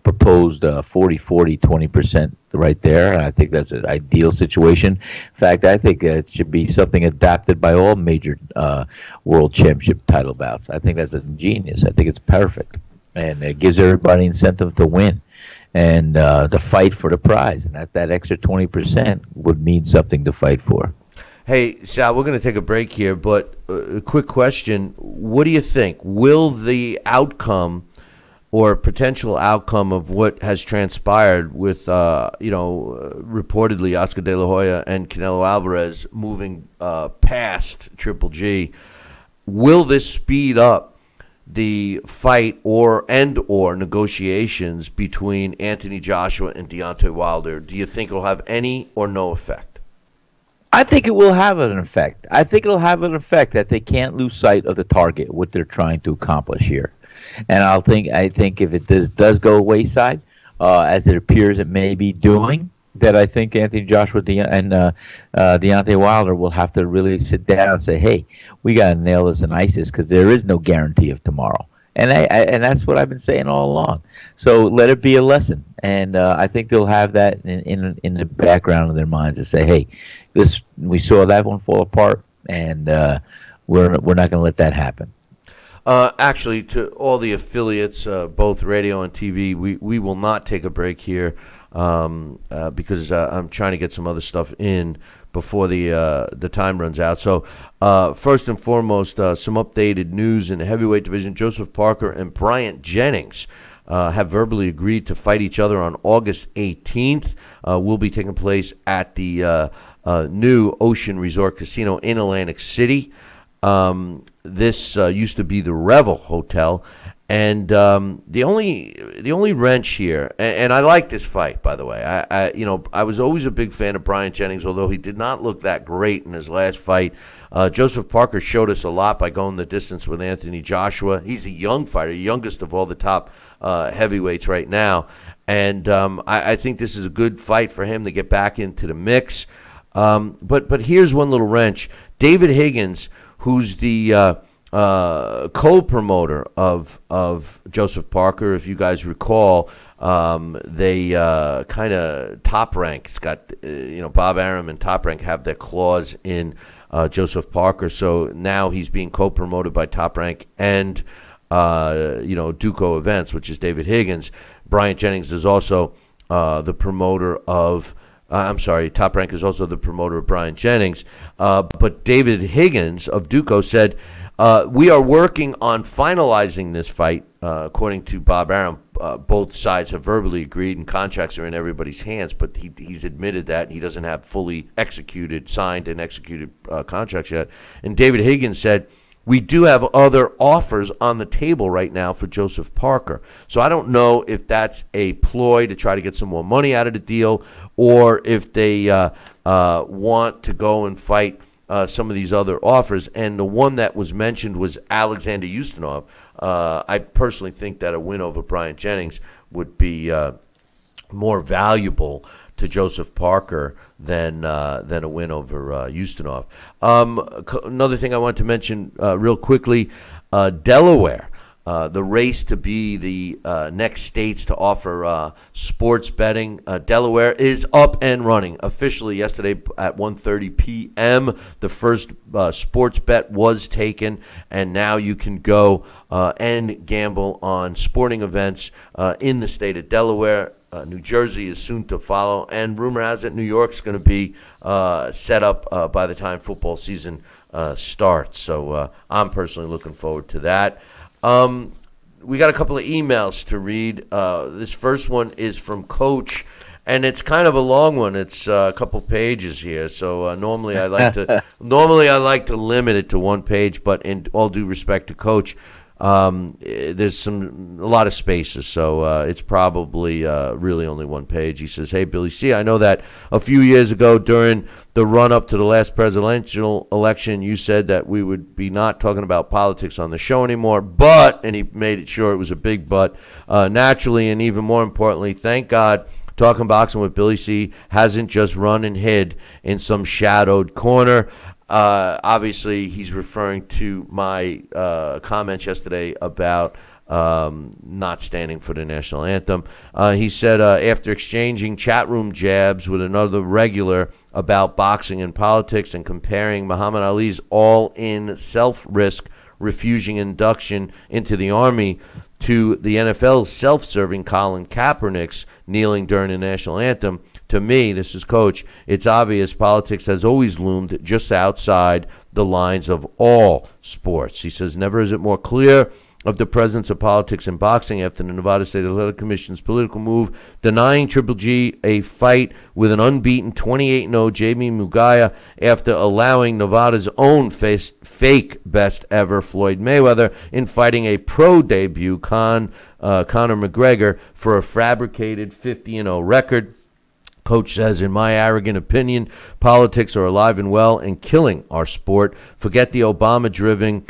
proposed 40-40, 20% right there. I think that's an ideal situation. In fact, I think it should be something adopted by all major world championship title bouts. I think that's genius. I think it's perfect. And it gives everybody incentive to win and to fight for the prize. And that extra 20% would mean something to fight for. Hey, Sal, we're going to take a break here, but a quick question. What do you think? Will the outcome or potential outcome of what has transpired with, reportedly Oscar De La Hoya and Canelo Alvarez moving past Triple G, will this speed up the fight or negotiations between Anthony Joshua and Deontay Wilder? Do you think it'll have any or no effect? I think it will have an effect. I think it'll have an effect that they can't lose sight of the target, what they're trying to accomplish here. And I think if it does go wayside, as it appears it may be doing, that I think Anthony Joshua and Deontay Wilder will have to really sit down and say, hey, we got to nail this and ice this, because there is no guarantee of tomorrow. And and that's what I've been saying all along. So let it be a lesson. And I think they'll have that in the background of their minds to say, hey, we saw that one fall apart, and we're not going to let that happen. Actually, to all the affiliates, both radio and TV, we will not take a break here because I'm trying to get some other stuff in before the time runs out. So first and foremost, some updated news in the heavyweight division. Joseph Parker and Bryant Jennings have verbally agreed to fight each other on August 18th. Will be taking place at the new Ocean Resort Casino in Atlantic City. This used to be the Revel Hotel, and the only wrench here, and I like this fight, by the way. I was always a big fan of Bryant Jennings, although he did not look that great in his last fight. Joseph Parker showed us a lot by going the distance with Anthony Joshua. He's a young fighter, youngest of all the top heavyweights right now, and I think this is a good fight for him to get back into the mix. But here's one little wrench. David Higgins, who's the co-promoter of Joseph Parker, if you guys recall, they kind of Top Rank. It's got Bob Arum and Top Rank have their claws in Joseph Parker. So now he's being co-promoted by Top Rank and Duco Events, which is David Higgins. Bryant Jennings is also the promoter of. Top Rank is also the promoter of Bryant Jennings. But David Higgins of Duco said, we are working on finalizing this fight. According to Bob Arum, both sides have verbally agreed and contracts are in everybody's hands, but he's admitted that he doesn't have fully signed and executed contracts yet. And David Higgins said, we do have other offers on the table right now for Joseph Parker. So I don't know if that's a ploy to try to get some more money out of the deal, or if they want to go and fight some of these other offers. And the one that was mentioned was Alexander Ustinov. I personally think that a win over Bryant Jennings would be more valuable to Joseph Parker than a win over Ustinov. Another thing I want to mention real quickly, Delaware. The race to be the next states to offer sports betting. Delaware is up and running officially yesterday at 1:30 p.m. The first sports bet was taken, and now you can go and gamble on sporting events in the state of Delaware. New Jersey is soon to follow, and rumor has it New York's going to be set up by the time football season starts. So I'm personally looking forward to that. We got a couple of emails to read. This first one is from Coach, and it's kind of a long one. It's a couple pages here. So normally I like to limit it to one page, but in all due respect to Coach, there's a lot of spaces, so it's probably really only one page. He says, "Hey Billy C, I know that a few years ago during the run-up to the last presidential election, you said that we would be not talking about politics on the show anymore, but," and he made it sure it was a big but, "naturally and even more importantly, thank God Talking Boxing with Billy C hasn't just run and hid in some shadowed corner." Obviously, he's referring to my comments yesterday about not standing for the national anthem. He said, after exchanging chat room jabs with another regular about boxing and politics and comparing Muhammad Ali's all-in self-risk refusing induction into the Army to the NFL's self-serving Colin Kaepernick's kneeling during the national anthem, to me, this is Coach, it's obvious politics has always loomed just outside the lines of all sports. He says, never is it more clear of the presence of politics in boxing after the Nevada State Athletic Commission's political move denying Triple G a fight with an unbeaten 28-0 Jamie Mugaya after allowing Nevada's own fake best ever Floyd Mayweather in fighting a pro debut Conor McGregor for a fabricated 50-0 record. Coach says, in my arrogant opinion, politics are alive and well and killing our sport. Forget the Obama-driven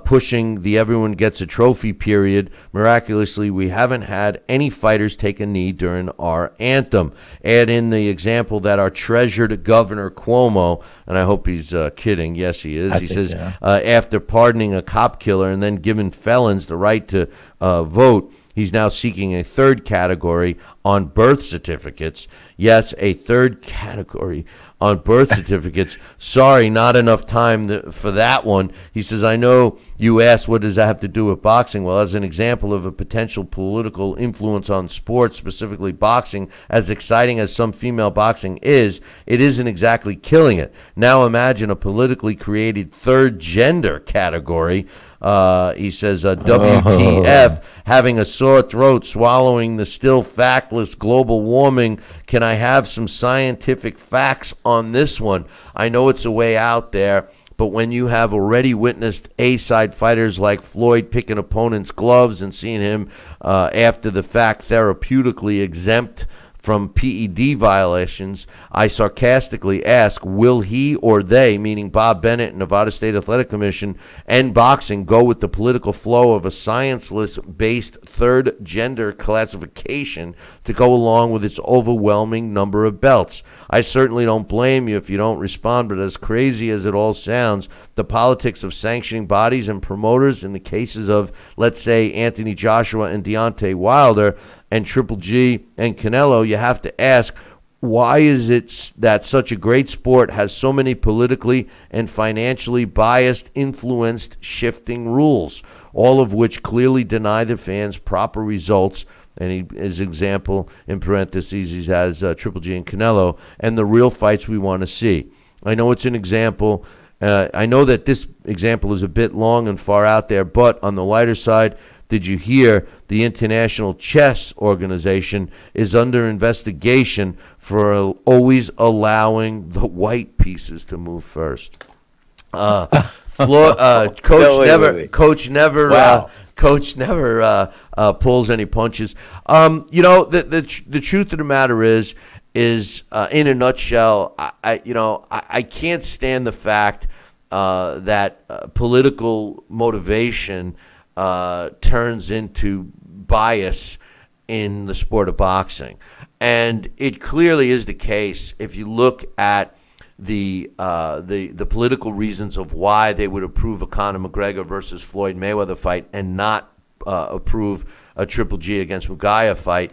pushing the everyone gets a trophy period. Miraculously, we haven't had any fighters take a knee during our anthem. Add in the example that our treasured Governor Cuomo, and I hope he's kidding, yes he is, he says, after pardoning a cop killer and then giving felons the right to vote, he's now seeking a third category on birth certificates. Yes, a third category on birth certificates. Sorry, not enough time for that one. He says, I know you asked what does that have to do with boxing. Well, as an example of a potential political influence on sports, specifically boxing, as exciting as some female boxing is, it isn't exactly killing it. Now imagine a politically created third gender category. He says, WTF, having a sore throat, swallowing the still factless global warming. Can I have some scientific facts on this one? I know it's a way out there, but when you have already witnessed A-side fighters like Floyd picking opponents' gloves and seeing him after the fact therapeutically exempt from PED violations, I sarcastically ask, will he or they, meaning Bob Bennett and Nevada State Athletic Commission and boxing, go with the political flow of a scienceless-based third gender classification to go along with its overwhelming number of belts? I certainly don't blame you if you don't respond, but as crazy as it all sounds, the politics of sanctioning bodies and promoters in the cases of, let's say, Anthony Joshua and Deontay Wilder and Triple G and Canelo, you have to ask, why is it that such a great sport has so many politically and financially biased, influenced, shifting rules, all of which clearly deny the fans proper results? And his example, in parentheses, he has Triple G and Canelo, and the real fights we want to see. I know it's an example. I know that this example is a bit long and far out there, but on the lighter side, did you hear the International Chess Organization is under investigation for always allowing the white pieces to move first? Coach never pulls any punches. The truth of the matter is in a nutshell, I can't stand the fact that political motivation turns into bias in the sport of boxing. And it clearly is the case if you look at the political reasons of why they would approve a Conor McGregor versus Floyd Mayweather fight and not approve a Triple G against Mugaia fight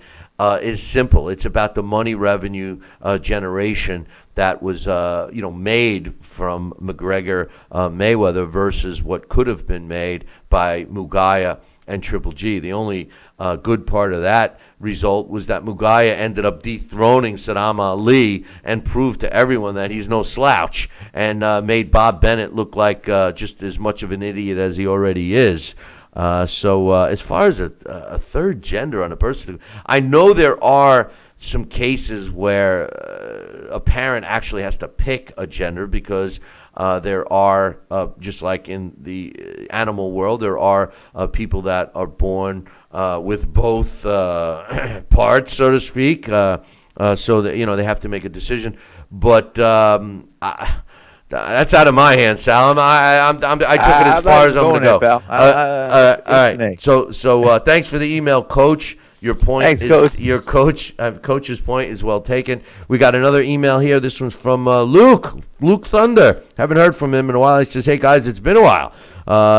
is simple. It's about the money revenue generation that was made from McGregor Mayweather versus what could have been made by Mugaia and Triple G. The only good part of that result was that Mugaia ended up dethroning Saddam Ali and proved to everyone that he's no slouch, and made Bob Bennett look like just as much of an idiot as he already is. So as far as a third gender on a birth certificate, I know there are some cases where a parent actually has to pick a gender because there are, just like in the animal world, there are people that are born with both parts, so to speak, so that they have to make a decision. But that's out of my hands, Sal. I took it as far as I'm going to go. All right. So thanks for the email, Coach. Your point Coach's point is well taken. We got another email here. This one's from Luke Thunder. Haven't heard from him in a while. He says, "Hey guys, it's been a while."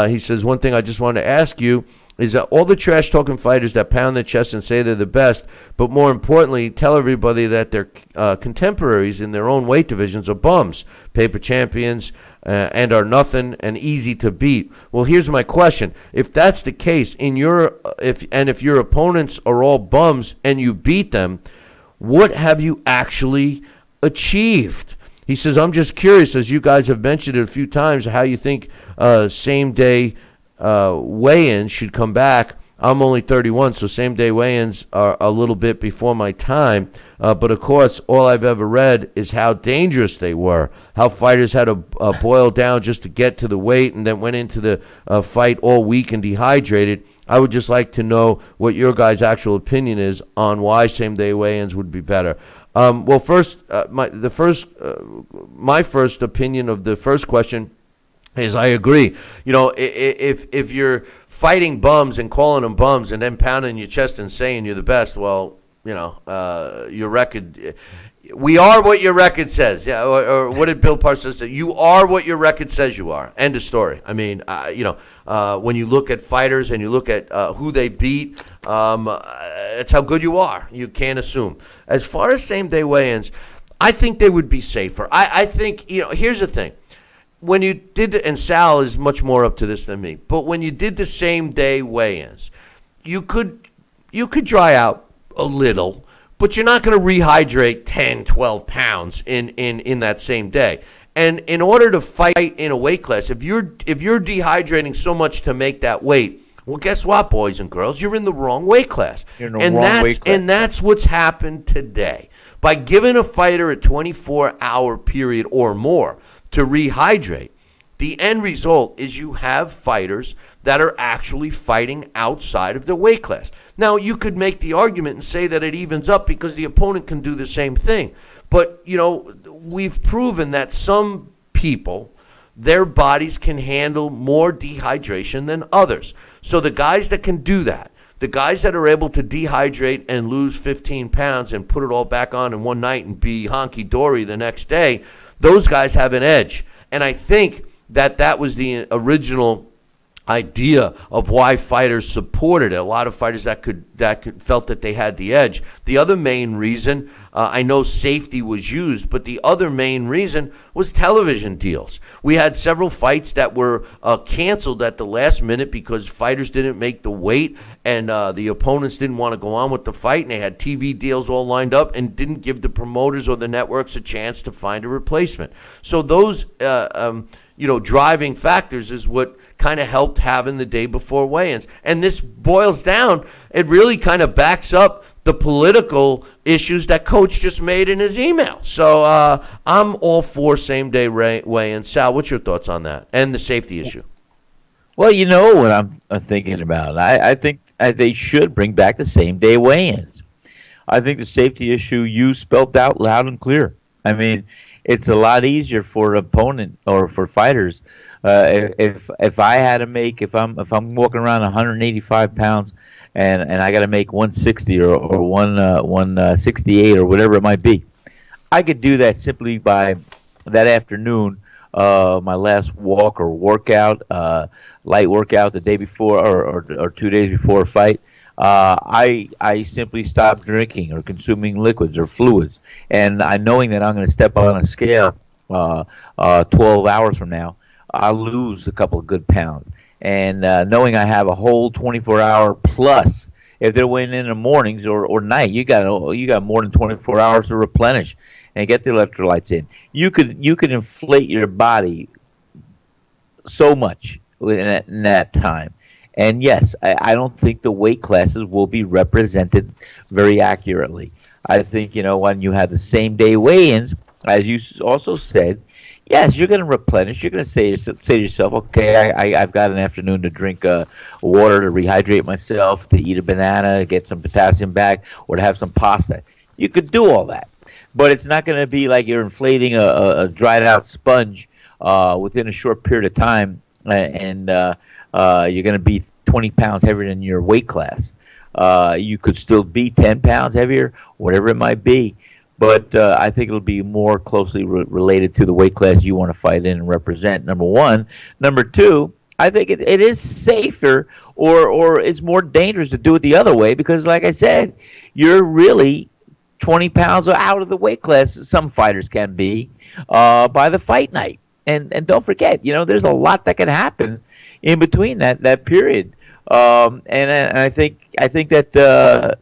He says, "One thing I just wanted to ask you is that all the trash talking fighters that pound their chest and say they're the best, but more importantly, tell everybody that their contemporaries in their own weight divisions are bums, paper champions, and are nothing and easy to beat." Well, here's my question: if that's the case, if your opponents are all bums and you beat them, what have you actually achieved? He says, "I'm just curious, as you guys have mentioned it a few times, how you think same-day weigh-ins should come back. I'm only 31, so same-day weigh-ins are a little bit before my time. But, of course, all I've ever read is how dangerous they were, how fighters had to boil down just to get to the weight and then went into the fight all weak and dehydrated. I would just like to know what your guys' actual opinion is on why same-day weigh-ins would be better." Well, first, my first opinion of the first question is I agree. If you're fighting bums and calling them bums and then pounding your chest and saying you're the best, well, your record, we are what your record says. Yeah, or what did Bill Parsons say? You are what your record says you are. End of story. I mean, when you look at fighters and you look at who they beat, it's how good you are. You can't assume. As far as same-day weigh-ins, I think they would be safer. I think, here's the thing. When you did, and Sal is much more up to this than me, but when you did the same-day weigh-ins, you could dry out a little, but you're not going to rehydrate 10, 12 pounds in that same day. And in order to fight in a weight class, if you're dehydrating so much to make that weight, well, guess what, boys and girls? You're in the wrong weight class. You're in the wrong weight class. And that's what's happened today. By giving a fighter a 24-hour period or more to rehydrate, the end result is you have fighters that are actually fighting outside of their weight class. Now, you could make the argument and say that it evens up because the opponent can do the same thing. But, we've proven that some people, their bodies can handle more dehydration than others. So the guys that can do that, the guys that are able to dehydrate and lose 15 pounds and put it all back on in one night and be honky-dory the next day, those guys have an edge. And I think that was the original idea of why fighters supported it. A lot of fighters that could felt that they had the edge. The other main reason, I know safety was used, but the other main reason was television deals. We had several fights that were canceled at the last minute because fighters didn't make the weight and the opponents didn't want to go on with the fight, and they had TV deals all lined up and didn't give the promoters or the networks a chance to find a replacement. So those driving factors is what kind of helped having the day before weigh-ins. And this boils down, it really kind of backs up the political issues that Coach just made in his email. So I'm all for same-day weigh-ins. Sal, what's your thoughts on that and the safety issue? Well, you know what I'm thinking about. I think they should bring back the same-day weigh-ins. I think the safety issue you spelled out loud and clear. I mean, it's a lot easier for an opponent or for fighters. If I had to make, if I'm walking around 185 pounds and I got to make 160 or 168 or whatever it might be, I could do that simply by that afternoon, my last walk or workout, light workout the day before or 2 days before a fight. I simply stop drinking or consuming liquids or fluids, and knowing that I'm going to step on a scale 12 hours from now, I'll lose a couple of good pounds. And knowing I have a whole 24-hour plus, if they're weighing in the mornings or night, you got more than 24 hours to replenish and get the electrolytes in. You could inflate your body so much in that time. And yes, I don't think the weight classes will be represented very accurately. I think, when you have the same day weigh-ins, as you also said, yes, you're going to replenish. You're going to say to yourself, okay, I've got an afternoon to drink water to rehydrate myself, to eat a banana, to get some potassium back, or to have some pasta. You could do all that. But it's not going to be like you're inflating a dried-out sponge within a short period of time, and you're going to be 20 pounds heavier than your weight class. You could still be 10 pounds heavier, whatever it might be. But I think it'll be more closely related to the weight class you want to fight in and represent, number one. Number two, I think it is safer or it's more dangerous to do it the other way because, like I said, you're really 20 pounds out of the weight class, some fighters can be, by the fight night. And don't forget, there's a lot that can happen in between that period. And I think that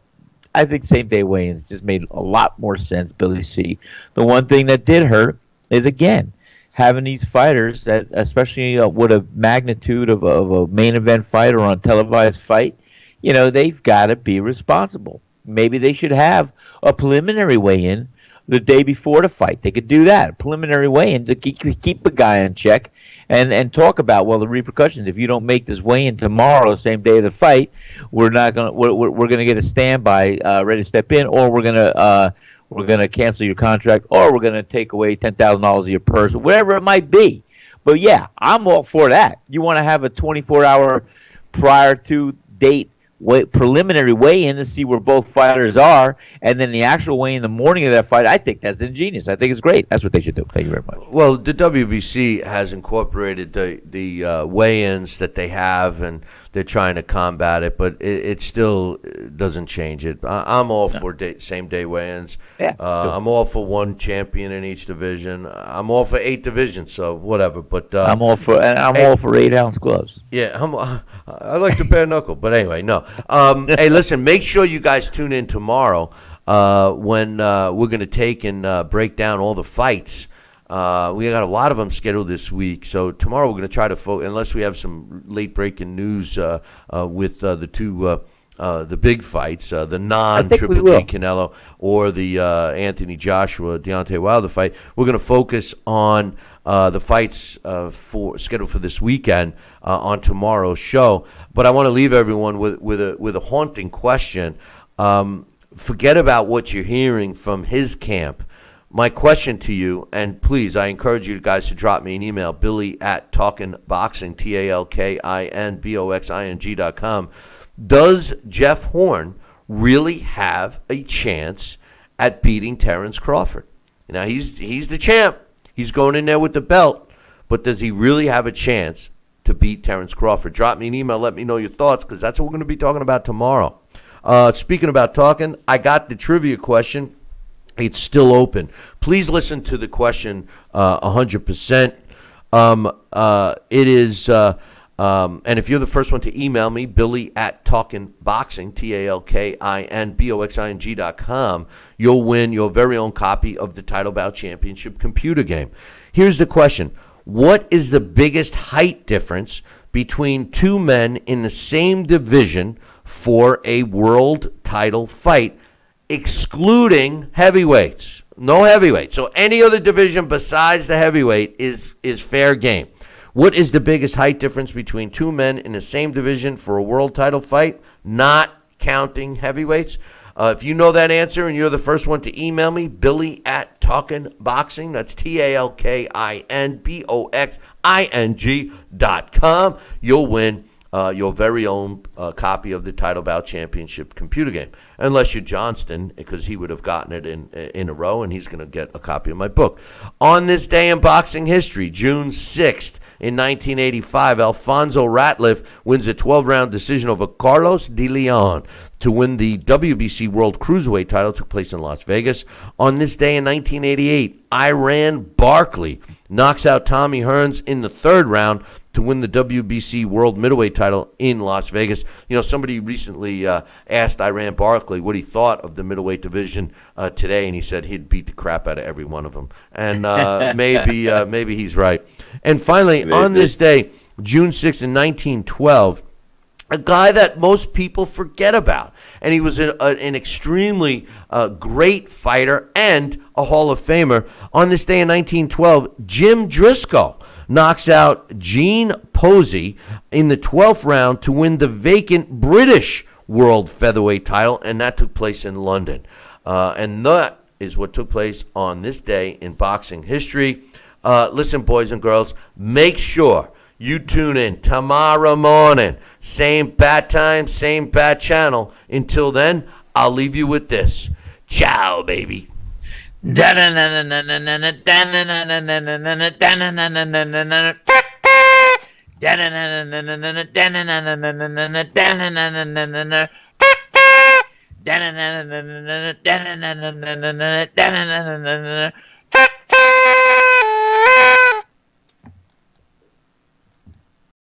I think same-day weigh-ins just made a lot more sense, Billy C. The one thing that did hurt is, again, having these fighters, that especially with a magnitude of a main event fight or on a televised fight, they've got to be responsible. Maybe they should have a preliminary weigh-in the day before the fight. They could do that, a preliminary weigh-in to keep a guy in check and talk about, well, the repercussions. If you don't make this weigh-in tomorrow, the same day of the fight, we're gonna get a standby ready to step in, or we're gonna cancel your contract, or we're gonna take away $10,000 of your purse, whatever it might be. But yeah, I'm all for that. You want to have a 24-hour prior to date preliminary weigh-in to see where both fighters are, and then the actual weigh in the morning of that fight. I think that's ingenious. I think it's great. That's what they should do. Thank you very much. Well, the WBC has incorporated the weigh-ins that they have, and they're trying to combat it, but it still doesn't change it. I'm all for same-day weigh-ins. Yeah, I'm all for one champion in each division. I'm all for 8 divisions, so whatever. But I'm all for 8-ounce gloves. Yeah, I like the bare knuckle, but anyway, no. Hey, listen, make sure you guys tune in tomorrow when we're going to take and break down all the fights. We got a lot of them scheduled this week, so tomorrow we're going to try to unless we have some late breaking news with the two the big fights, the non-Triple G Canelo or the Anthony Joshua, Deontay Wilder fight. We're going to focus on the fights scheduled for this weekend on tomorrow's show. But I want to leave everyone with a haunting question. Forget about what you're hearing from his camp. My question to you, and please, I encourage you guys to drop me an email, Billy@talkinboxing, TALKINBOXING.com. Does Jeff Horn really have a chance at beating Terrence Crawford? Now, he's the champ. He's going in there with the belt. But does he really have a chance to beat Terrence Crawford? Drop me an email. Let me know your thoughts, because that's what we're going to be talking about tomorrow. Speaking about talking, I got the trivia question. It's still open. Please listen to the question 100%. It is... and if you're the first one to email me, Billy@talkinboxing, TALKINBOXING.com, you'll win your very own copy of the Title Bout Championship computer game. Here's the question. What is the biggest height difference between two men in the same division for a world title fight, excluding heavyweights? No heavyweight. So any other division besides the heavyweight is fair game. What is the biggest height difference between two men in the same division for a world title fight, not counting heavyweights? If you know that answer and you're the first one to email me, Billy@talkinboxing, that's TALKINBOXING.com, you'll win your very own copy of the Title Bout Championship computer game. Unless you're Johnston, because he would have gotten it in a row, and he's going to get a copy of my book. On this day in boxing history, June 6th, in 1985, Alfonso Ratliff wins a 12-round decision over Carlos de Leon to win the WBC World Cruiserweight title. Took place in Las Vegas. On this day in 1988, Iran Barkley knocks out Tommy Hearns in the third round to win the WBC World Middleweight title in Las Vegas. You know, somebody recently asked Iran Barkley what he thought of the middleweight division today, and he said he'd beat the crap out of every one of them. And maybe he's right. And finally, on this day, June 6th in 1912, a guy that most people forget about, and he was an extremely great fighter and a Hall of Famer. On this day in 1912, Jim Driscoll knocks out Gene Posey in the 12th round to win the vacant British World Featherweight title, and that took place in London. And that is what took place on this day in boxing history. Listen, boys and girls, make sure you tune in tomorrow morning. Same bat time, same bat channel. Until then, I'll leave you with this. Ciao, baby.